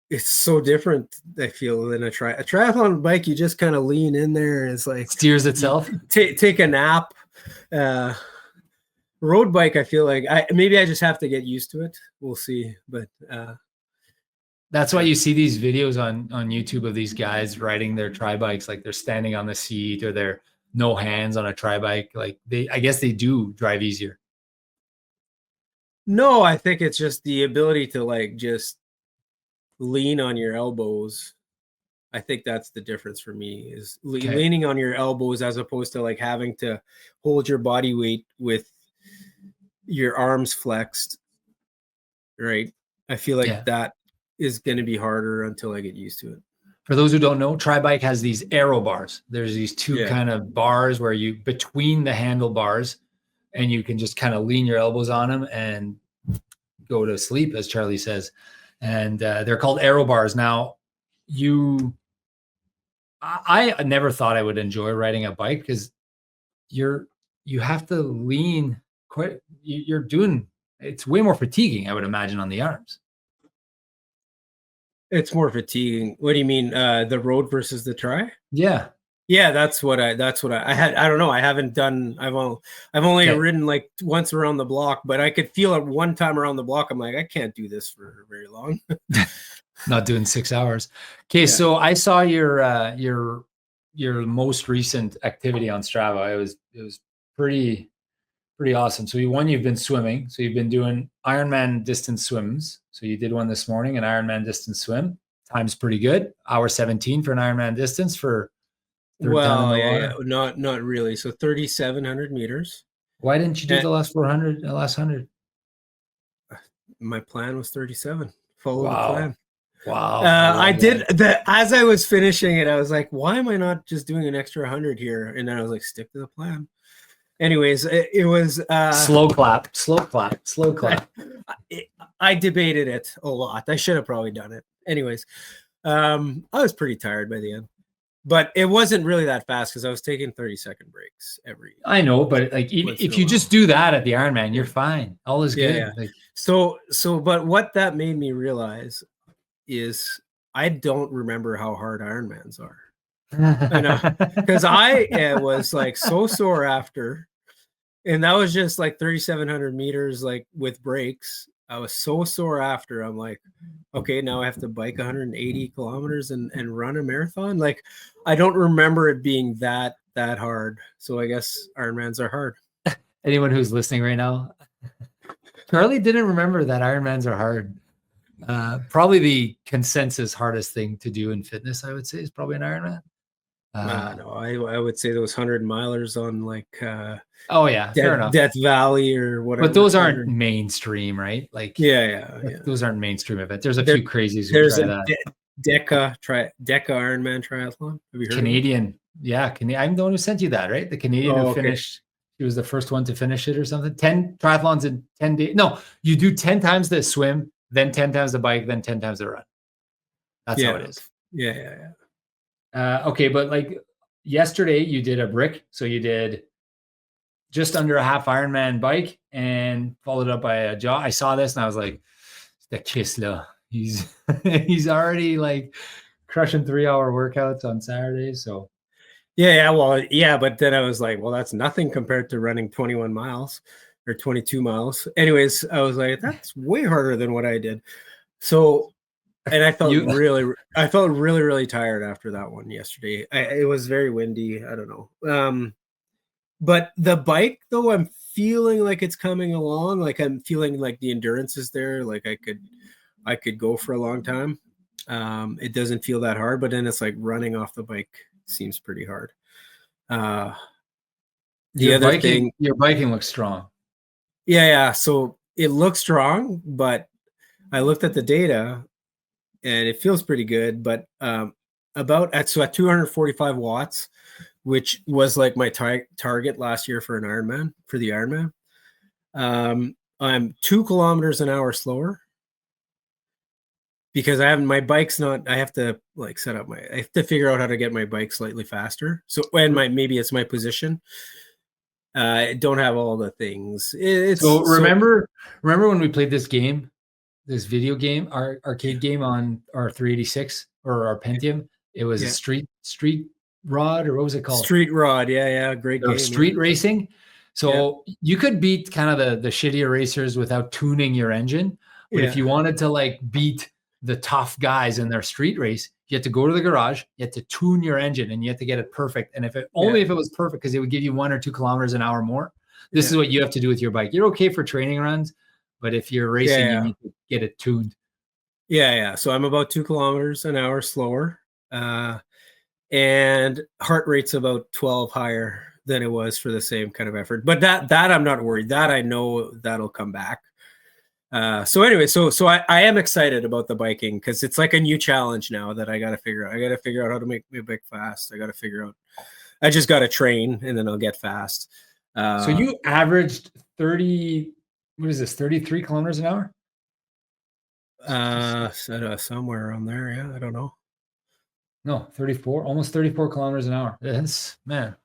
It's so different, I feel, than a triathlon bike. You just kind of lean in there and it's like steers itself. Take a nap. Road bike, I feel like maybe I just have to get used to it. We'll see. But that's why you see these videos on YouTube of these guys riding their tri bikes, like they're standing on the seat or they're no hands on a tri bike. Like I guess they do drive easier. No, I think it's just the ability to like just lean on your elbows. I think that's the difference for me, is leaning on your elbows as opposed to like having to hold your body weight with your arms flexed. Right. I feel like that is going to be harder until I get used to it. For those who don't know, tri-bike has these aero bars. There's these two kind of bars where you between the handlebars, and you can just kind of lean your elbows on them and go to sleep, as Charlie says. And they're called aero bars. Now, I never thought I would enjoy riding a bike, because you have to lean quite. It's way more fatiguing, I would imagine, on the arms. It's more fatiguing. What do you mean? The road versus the tri? Yeah. Yeah, that's what I had. I don't know. I haven't done. I've only ridden like once around the block, but I could feel it one time around the block. I'm like, I can't do this for very long. Not doing 6 hours. Okay, so I saw your most recent activity on Strava. It was pretty awesome. So you've been swimming. So you've been doing Ironman distance swims. So you did one this morning, an Ironman distance swim. Time's pretty good. 1:17 for an Ironman distance for. Not really. So 3,700 meters. Why didn't you do the last 400? The last 100? My plan was 37. Follow the plan. Wow. I did that as I was finishing it. I was like, why am I not just doing an extra 100 here? And then I was like, stick to the plan. Anyways, it was slow clap. I debated it a lot. I should have probably done it. Anyways, I was pretty tired by the end. But it wasn't really that fast because I was taking 30-second breaks every. I know, but like if you just do that at the Ironman, you're fine. All is good. Yeah. Like, so, but what that made me realize is I don't remember how hard Ironmans are. I know, because I was like so sore after, and that was just like 3,700 meters, like with breaks. I was so sore after. I'm like, okay, now I have to bike 180 kilometers and run a marathon. Like, I don't remember it being that hard. So I guess Ironmans are hard. Anyone who's listening right now, Charlie didn't remember that Ironmans are hard. Probably the consensus hardest thing to do in fitness, I would say, is probably an Ironman. No, I would say those 100-milers on like fair enough, Death Valley or whatever. But those aren't mainstream, right? Like yeah. Those aren't mainstream events. There's a few crazies. There's a Deca Ironman triathlon. Have you heard Canadian? Yeah, I'm the one who sent you that, right? The Canadian who finished. He was the first one to finish it or something. 10 triathlons in 10 days. No, you do 10 times the swim, then 10 times the bike, then 10 times the run. That's how it is. Yeah. Okay, but like yesterday you did a brick. So you did just under a half Ironman bike and followed up by a jog. I saw this and I was like, the Kisla. He's already like crushing 3-hour workouts on Saturdays. So Yeah, well, yeah, but then I was like, well, that's nothing compared to running 21 miles or 22 miles. Anyways, I was like, that's way harder than what I did. So, and I felt really, really tired after that one yesterday. It was very windy. I don't know. But the bike though, I'm feeling like it's coming along. Like I'm feeling like the endurance is there. Like I could go for a long time. It doesn't feel that hard, but then it's like running off the bike seems pretty hard. your biking looks strong. Yeah. So it looks strong, but I looked at the data and it feels pretty good. But at 245 watts, which was like my target last year for the Ironman. I'm 2 kilometers an hour slower because I have to like I have to figure out how to get my bike slightly faster. So, and maybe it's my position. I don't have all the things. Remember when we played this video game, our arcade game on our 386 or our Pentium? It was a street rod, or what was it called? Street rod. Yeah. Great game. Street racing. So you could beat kind of the shittier racers without tuning your engine. But if you wanted to like beat the tough guys in their street race, you had to go to the garage, you had to tune your engine, and you had to get it perfect. And if it was perfect, because it would give you 1 or 2 kilometers an hour more. This is what you have to do with your bike. You're okay for training runs, but if you're racing, you need to get it tuned. Yeah. So I'm about 2 kilometers an hour slower. And heart rate's about 12 higher than it was for the same kind of effort. But that I'm not worried. That I know that'll come back. So anyway, so I am excited about the biking because it's like a new challenge now that I got to figure out. I got to figure out how to make my bike fast. I just got to train and then I'll get fast. So you averaged 33 kilometers an hour? Somewhere around there. Yeah. I don't know. No, 34, almost 34 kilometers an hour. That's, man,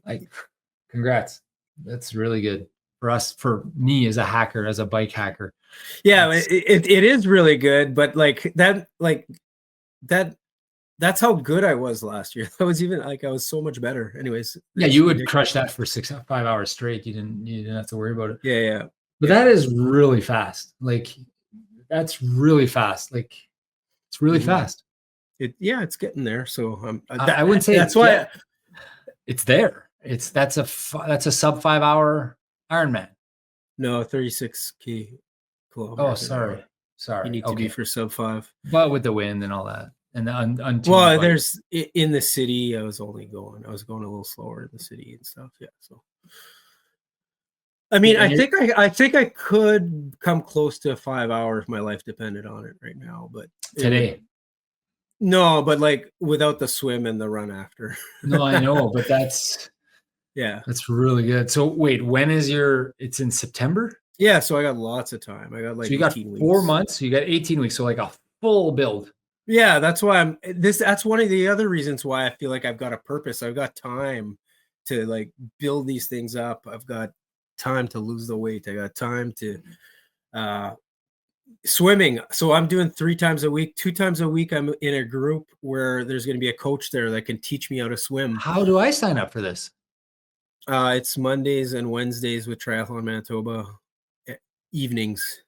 like, congrats. That's really good for me as a hacker, as a bike hacker. Yeah, it is really good, but that's how good I was last year. I was even like, I was so much better. Anyways. Yeah, you would crush that for 5 hours straight. You didn't have to worry about it. Yeah. But that is really fast. Like, that's really fast. Like, it's really fast. It's getting there. So I wouldn't say that's why it's there. That's a sub 5 hour Ironman. No, 36 kilometers. Oh, sorry. You need to be for sub 5. But with the wind and all that, and there's in the city. I was going a little slower in the city and stuff. Yeah. So I mean, I think I could come close to 5 hours if my life depended on it right now. But today. No, but like without the swim and the run after. No, I know, but that's really good. So wait, it's in September? Yeah, so I got lots of time. I got like 18 weeks. 4 months, so you got 18 weeks, so like a full build. Yeah, that's why that's one of the other reasons why I feel like I've got a purpose. I've got time to like build these things up. I've got time to lose the weight. I got time to swimming. So I'm doing 3 times a week. 2 times a week I'm in a group where there's going to be a coach there that can teach me how to swim. How do I sign up for this? It's Mondays and Wednesdays with Triathlon Manitoba evenings.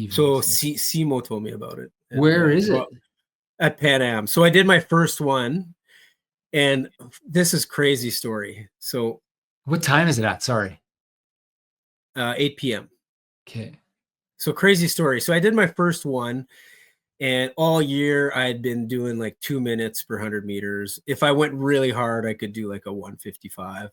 So Simo told me about it. Where is it? At Pan Am. So I did my first one, and this is crazy story. So what time is it at? Sorry. 8 p.m. Okay. So crazy story. So I did my first one, and all year I had been doing like 2 minutes per 100 meters. If I went really hard, I could do like a 1:55.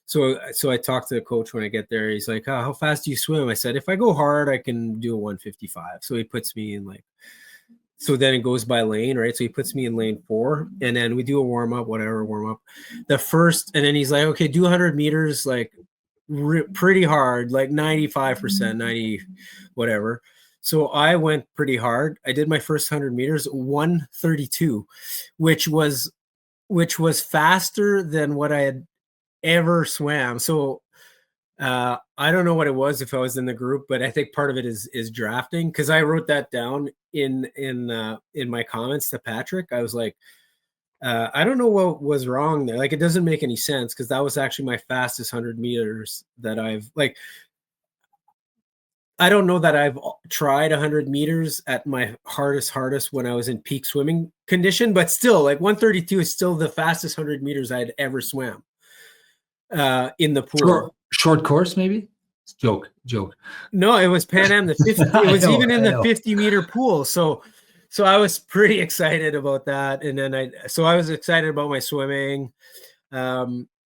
So I talked to the coach when I get there. He's like, how fast do you swim? I said, if I go hard, I can do a 1:55. So he puts me in so then it goes by lane, right? So he puts me in lane 4, and then we do a warm up. And then he's like, okay, do 100 meters, like pretty hard, like 95%, 90, whatever. So I went pretty hard. I did my first 100 meters, 1:32, which was faster than what I had ever swam. So I don't know what it was if I was in the group, but I think part of it is drafting, because I wrote that down in my comments to Patrick. I was like, I don't know what was wrong there. Like, it doesn't make any sense, because that was actually my fastest 100 meters that I've like. I don't know that I've tried 100 meters at my hardest when I was in peak swimming condition, but still, like 132 is still the fastest 100 meters I'd ever swam in the pool. Short course, maybe? Joke. No, it was Pan Am. The 50. It was even in the 50-meter pool. So I was pretty excited about that, and then I was excited about my swimming.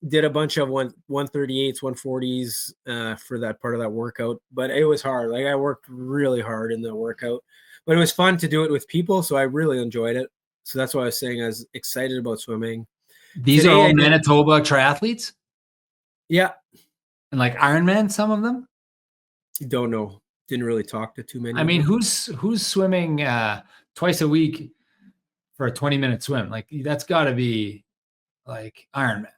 Did a bunch of 138s, 140s for that part of that workout, but it was hard. Like, I worked really hard in the workout, but it was fun to do it with people, so I really enjoyed it. So that's why I was saying I was excited about swimming. These are all Manitoba triathletes? Yeah. And like Ironman, some of them? Don't know. Didn't really talk to too many. I mean, who's swimming twice a week for a 20-minute swim? Like, that's got to be like Ironman.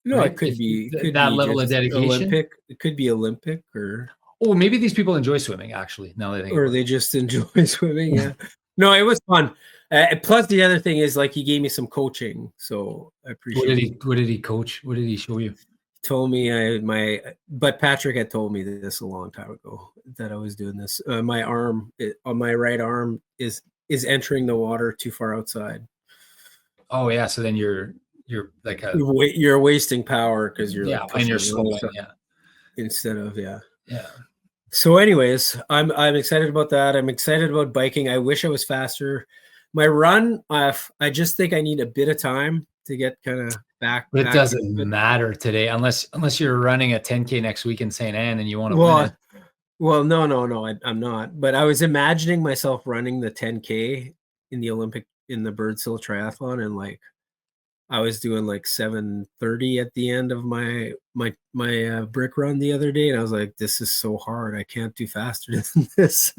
No, right? It could be that level of dedication. Olympic. It could be Olympic, or maybe these people enjoy swimming, actually. Now that I think, or they just enjoy swimming. Yeah. No, it was fun. Plus, the other thing is, like, he gave me some coaching, so I appreciate. What did he coach? What did he show you? He told me but Patrick had told me this a long time ago that I was doing this. My arm on my right arm is entering the water too far outside. Oh yeah, so then you're like you're wasting power because you're and you're slowing, instead of yeah. So anyways, I'm excited about that. I'm excited about biking. I wish I was faster. My run, I just think I need a bit of time to get kind of back. But it doesn't matter today unless you're running a 10K next week in St. Anne and you want to win it. Well, no, I'm not. But I was imagining myself running the 10K in the Birdsville Triathlon, and like I was doing like 7:30 at the end of my brick run the other day, and I was like, this is so hard. I can't do faster than this.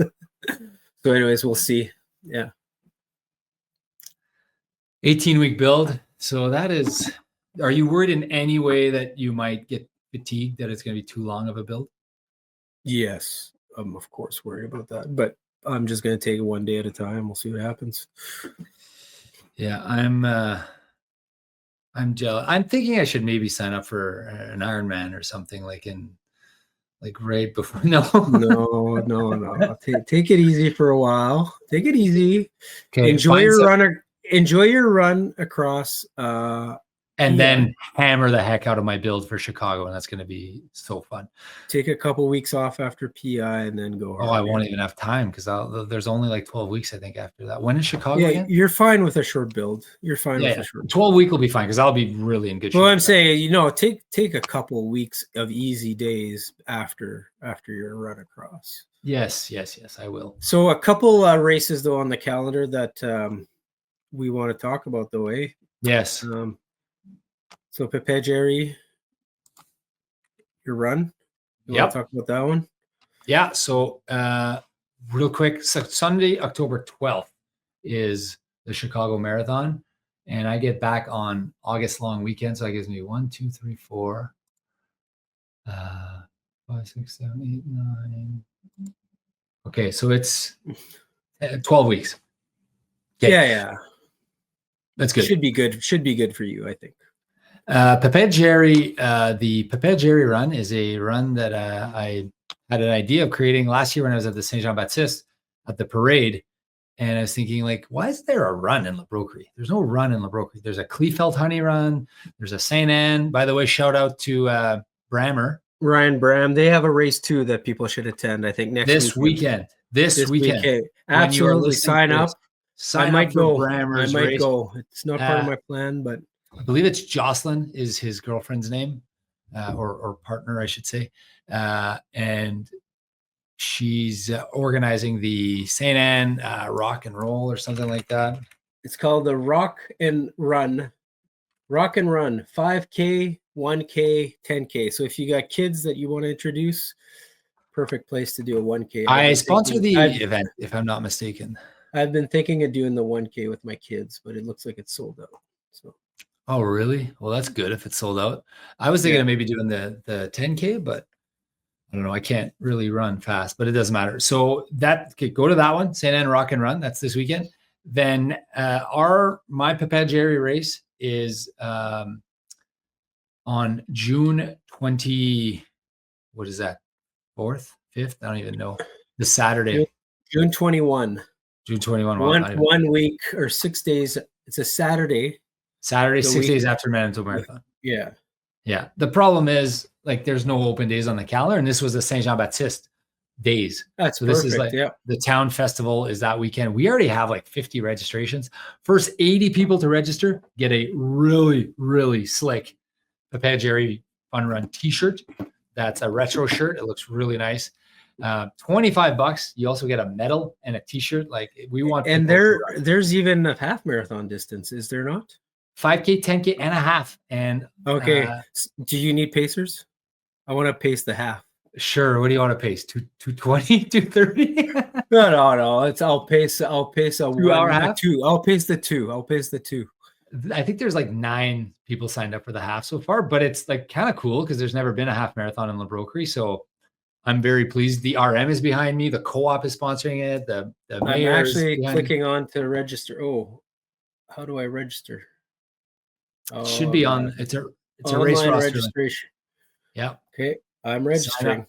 So anyways, we'll see. Yeah. 18-week build. So are you worried in any way that you might get fatigued, that it's going to be too long of a build? Yes, I'm of course worried about that, but I'm just going to take it one day at a time. We'll see what happens. Yeah, I'm jealous. I'm thinking I should maybe sign up for an Ironman or something, like right before. No. Take it easy for a while. Take it easy. Okay. Enjoy your run across. And then hammer the heck out of my build for Chicago, and that's going to be so fun. Take a couple weeks off after PI and then go hard. Oh, I won't even have time because there's only like 12 weeks, I think, after that. When is Chicago again? You're fine with a short build. You're fine with a short 12 week will be fine because I'll be really in good shape. Well, I'm saying, take a couple weeks of easy days after your run across. Yes, I will. So a couple races, though, on the calendar that we want to talk about, though, eh? Yes. So Pepe Jerry, your run. You want to talk about that one? Yeah. So real quick, so Sunday, October 12th is the Chicago Marathon, and I get back on August long weekend. So that gives me 1, 2, 3, 4, 5, 6, 7, 8, 9. Okay, so it's 12 weeks. Okay. Yeah. That's good. Should be good for you, I think. Pepe Jerry, the Pepe Jerry run is a run that I had an idea of creating last year when I was at the Saint Jean Baptiste at the parade. And I was thinking, like, why is there a run in La Broquerie? There's no run in La Broquerie. There's a Kleefeld Honey run. There's a Saint Anne. By the way, shout out to Brammer. Ryan Bram. They have a race too that people should attend, I think, this weekend. This weekend. Absolutely. Sign up. I might go. Brammer's I might go. It's not part of my plan, but I believe it's Jocelyn is his girlfriend's name, or partner, I should say. And she's organizing the St. Anne Rock and Roll or something like that. It's called the Rock and Run 5K, 1K, 10K. So if you got kids that you want to introduce, perfect place to do a 1K. I sponsor the event, if I'm not mistaken. I've been thinking of doing the 1K with my kids, but it looks like it's sold out. So Oh, really? Well, that's good if it's sold out. I was thinking of maybe doing the 10K, but I don't know. I can't really run fast, but it doesn't matter. So go to that one, St. Anne Rock and Run. That's this weekend. Then my Papageri race is on June 20. What is that? 4th, 5th? I don't even know. The Saturday. June 21. June 21. One week or 6 days. It's a Saturday. Saturday, 6 days after Manitoba Marathon. Yeah. Yeah. The problem is, like, there's no open days on the calendar, and this was the Saint Jean Baptiste days. That's so this perfect. Is like the town festival is that weekend. We already have like 50 registrations. First 80 people to register get a really, really slick Papageri Fun Run t-shirt. That's a retro shirt. It looks really nice. $25. You also get a medal and a t-shirt. Like, we want. And there's even a half marathon distance, is there not? 5K, 10K, and a half. And okay, do you need pacers? I want to pace the half. Sure. What do you want to pace? 220, 230? No. I'll pace a 2 hour half. I'll pace the two. I think there's like 9 people signed up for the half so far, but it's like kind of cool because there's never been a half marathon in La Broquerie. So I'm very pleased. The RM is behind me. The co-op is sponsoring it. The I'm actually clicking on to register. Oh, how do I register? It should be on. It's a race roster registration. Yeah. Okay. I'm registering.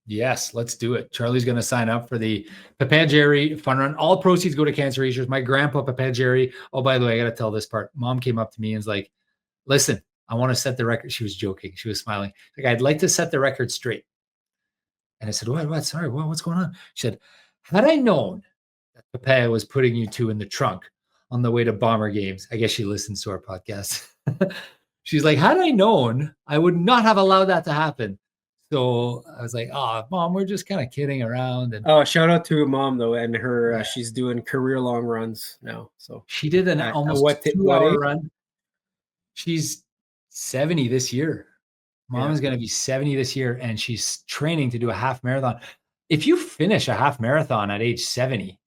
Yes, let's do it. Charlie's going to sign up for the Papageri Fun Run. All proceeds go to cancer research. My grandpa Papageri. Oh, by the way, I got to tell this part. Mom came up to me and was like, "Listen, I want to set the record." She was joking. She was smiling. Like, "I'd like to set the record straight." And I said, "What? Sorry, what's going on?" She said, "Had I known that Papaya was putting you two in the trunk on the way to Bomber Games," I guess she listens to our podcast. She's like, "Had I known, I would not have allowed that to happen." So I was like, "Oh, Mom, we're just kind of kidding around." And shout out to Mom though, and her she's doing career long runs now. So she did an almost 2-hour run. She's 70 this year. Mom is going to be 70 this year, and she's training to do a half marathon. If you finish a half marathon at age 70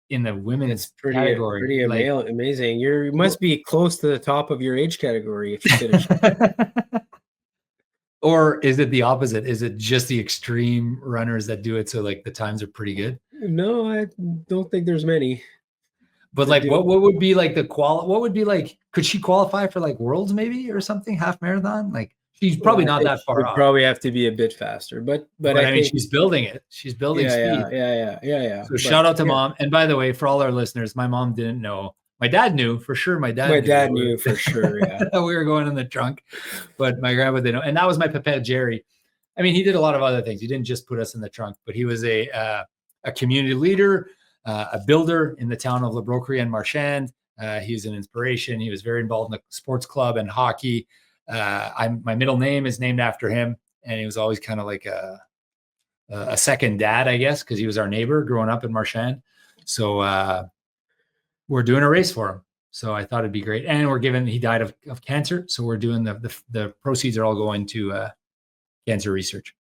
in the women's category, pretty amazing. You must be close to the top of your age category if you finish. Or is it the opposite? Is it just the extreme runners that do it? So like the times are pretty good? No, I don't think there's many. But like, what would be like what would be like, could she qualify for like worlds maybe or something, half marathon? Like, she's probably not that far off. Probably have to be a bit faster, but I mean, she's building it. She's building speed. Yeah. So shout out to Mom. And by the way, for all our listeners, my mom didn't know. My dad knew for sure. My dad knew for sure. Yeah, we were going in the trunk, but my grandpa didn't know. And that was my Papageri. I mean, he did a lot of other things. He didn't just put us in the trunk, but he was a community leader, a builder in the town of La Broquerie and Marchand. He's an inspiration. He was very involved in the sports club and hockey. My middle name is named after him, and he was always kind of like a second dad, I guess, because he was our neighbor growing up in Marchand. So we're doing a race for him. So I thought it'd be great. And he died of cancer. So we're doing the proceeds are all going to cancer research.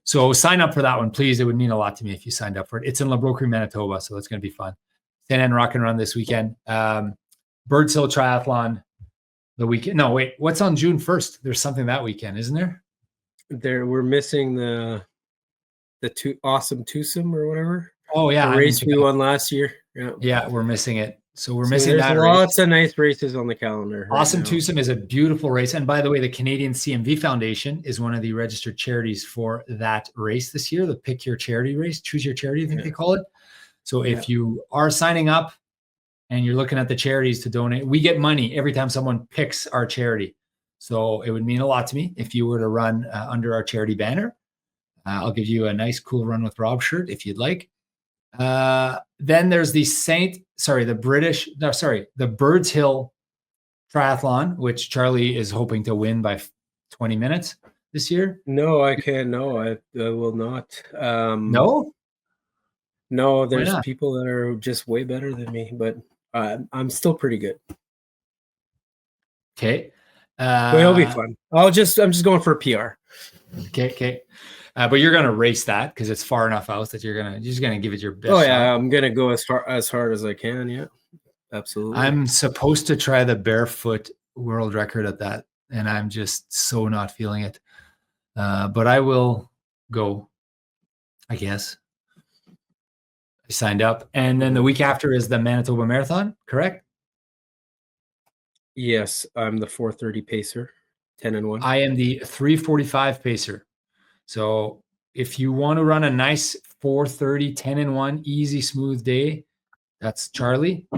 So sign up for that one, please. It would mean a lot to me if you signed up for it. It's in La Broquerie, Manitoba. So it's going to be fun. St. Anne Rock and Run this weekend. Birds Hill Triathlon the weekend. No, wait, what's on June 1st? There's something that weekend, isn't there? We're missing the awesome twosome or whatever. Oh yeah, the race we won last year. Yeah, we're missing it. So we're missing that. There's lots of nice races on the calendar. Awesome Twosome is a beautiful race. And by the way, the Canadian CMV Foundation is one of the registered charities for that race this year, the Pick Your Charity race, Choose Your Charity, I think they call it. So if you are signing up and you're looking at the charities to donate, we get money every time someone picks our charity. So it would mean a lot to me if you were to run under our charity banner. I'll give you a nice, cool Run with Rob shirt if you'd like. Then there's the the Birds Hill Triathlon, which Charlie is hoping to win by 20 minutes this year. No, I can't. No, I will not. No, there's people that are just way better than me, but I'm still pretty good. Okay. But it'll be fun. I'm just going for a PR. Okay. But you're gonna race that because it's far enough out that you're just gonna give it your best. Oh yeah, shot. I'm gonna go as hard as I can. Yeah, absolutely. I'm supposed to try the barefoot world record at that. And I'm just so not feeling it. But I will go, I guess. I signed up. And then the week after is the Manitoba Marathon, correct? Yes, I'm the 4:30 pacer, 10-1. I am the 3:45 pacer. So if you want to run a nice 4:30, 10-1, easy, smooth day, that's Charlie.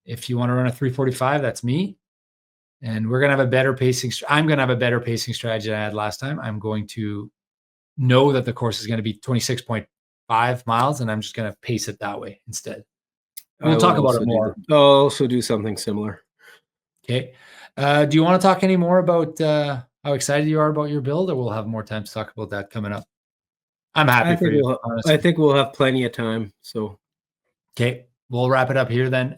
If you want to run a 3:45, that's me. And we're going to have a better pacing. I'm going to have a better pacing strategy than I had last time. I'm going to know that the course is going to be 26.5 miles, and I'm just going to pace it that way instead. We'll talk about it more. I'll also do something similar. Okay. Do you want to talk any more about how excited you are about your build, or we'll have more time to talk about that coming up? I'm happy for you. I think we'll have plenty of time. So, okay, we'll wrap it up here then.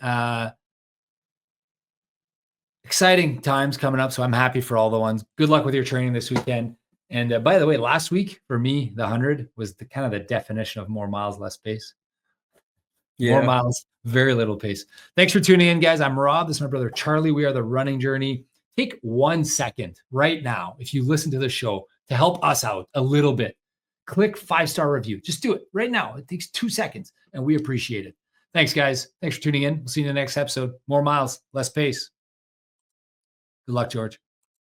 Exciting times coming up, so I'm happy for all the ones. Good luck with your training this weekend. And by the way, last week for me, the 100 was the kind of the definition of more miles, less pace. Yeah. More miles, very little pace. Thanks for tuning in, guys. I'm Rob. This is my brother Charlie. We are the Running Journey. Take 1 second right now, if you listen to the show, to help us out a little bit. Click 5-star review. Just do it right now. It takes 2 seconds, and we appreciate it. Thanks, guys. Thanks for tuning in. We'll see you in the next episode. More miles, less pace. Good luck, George.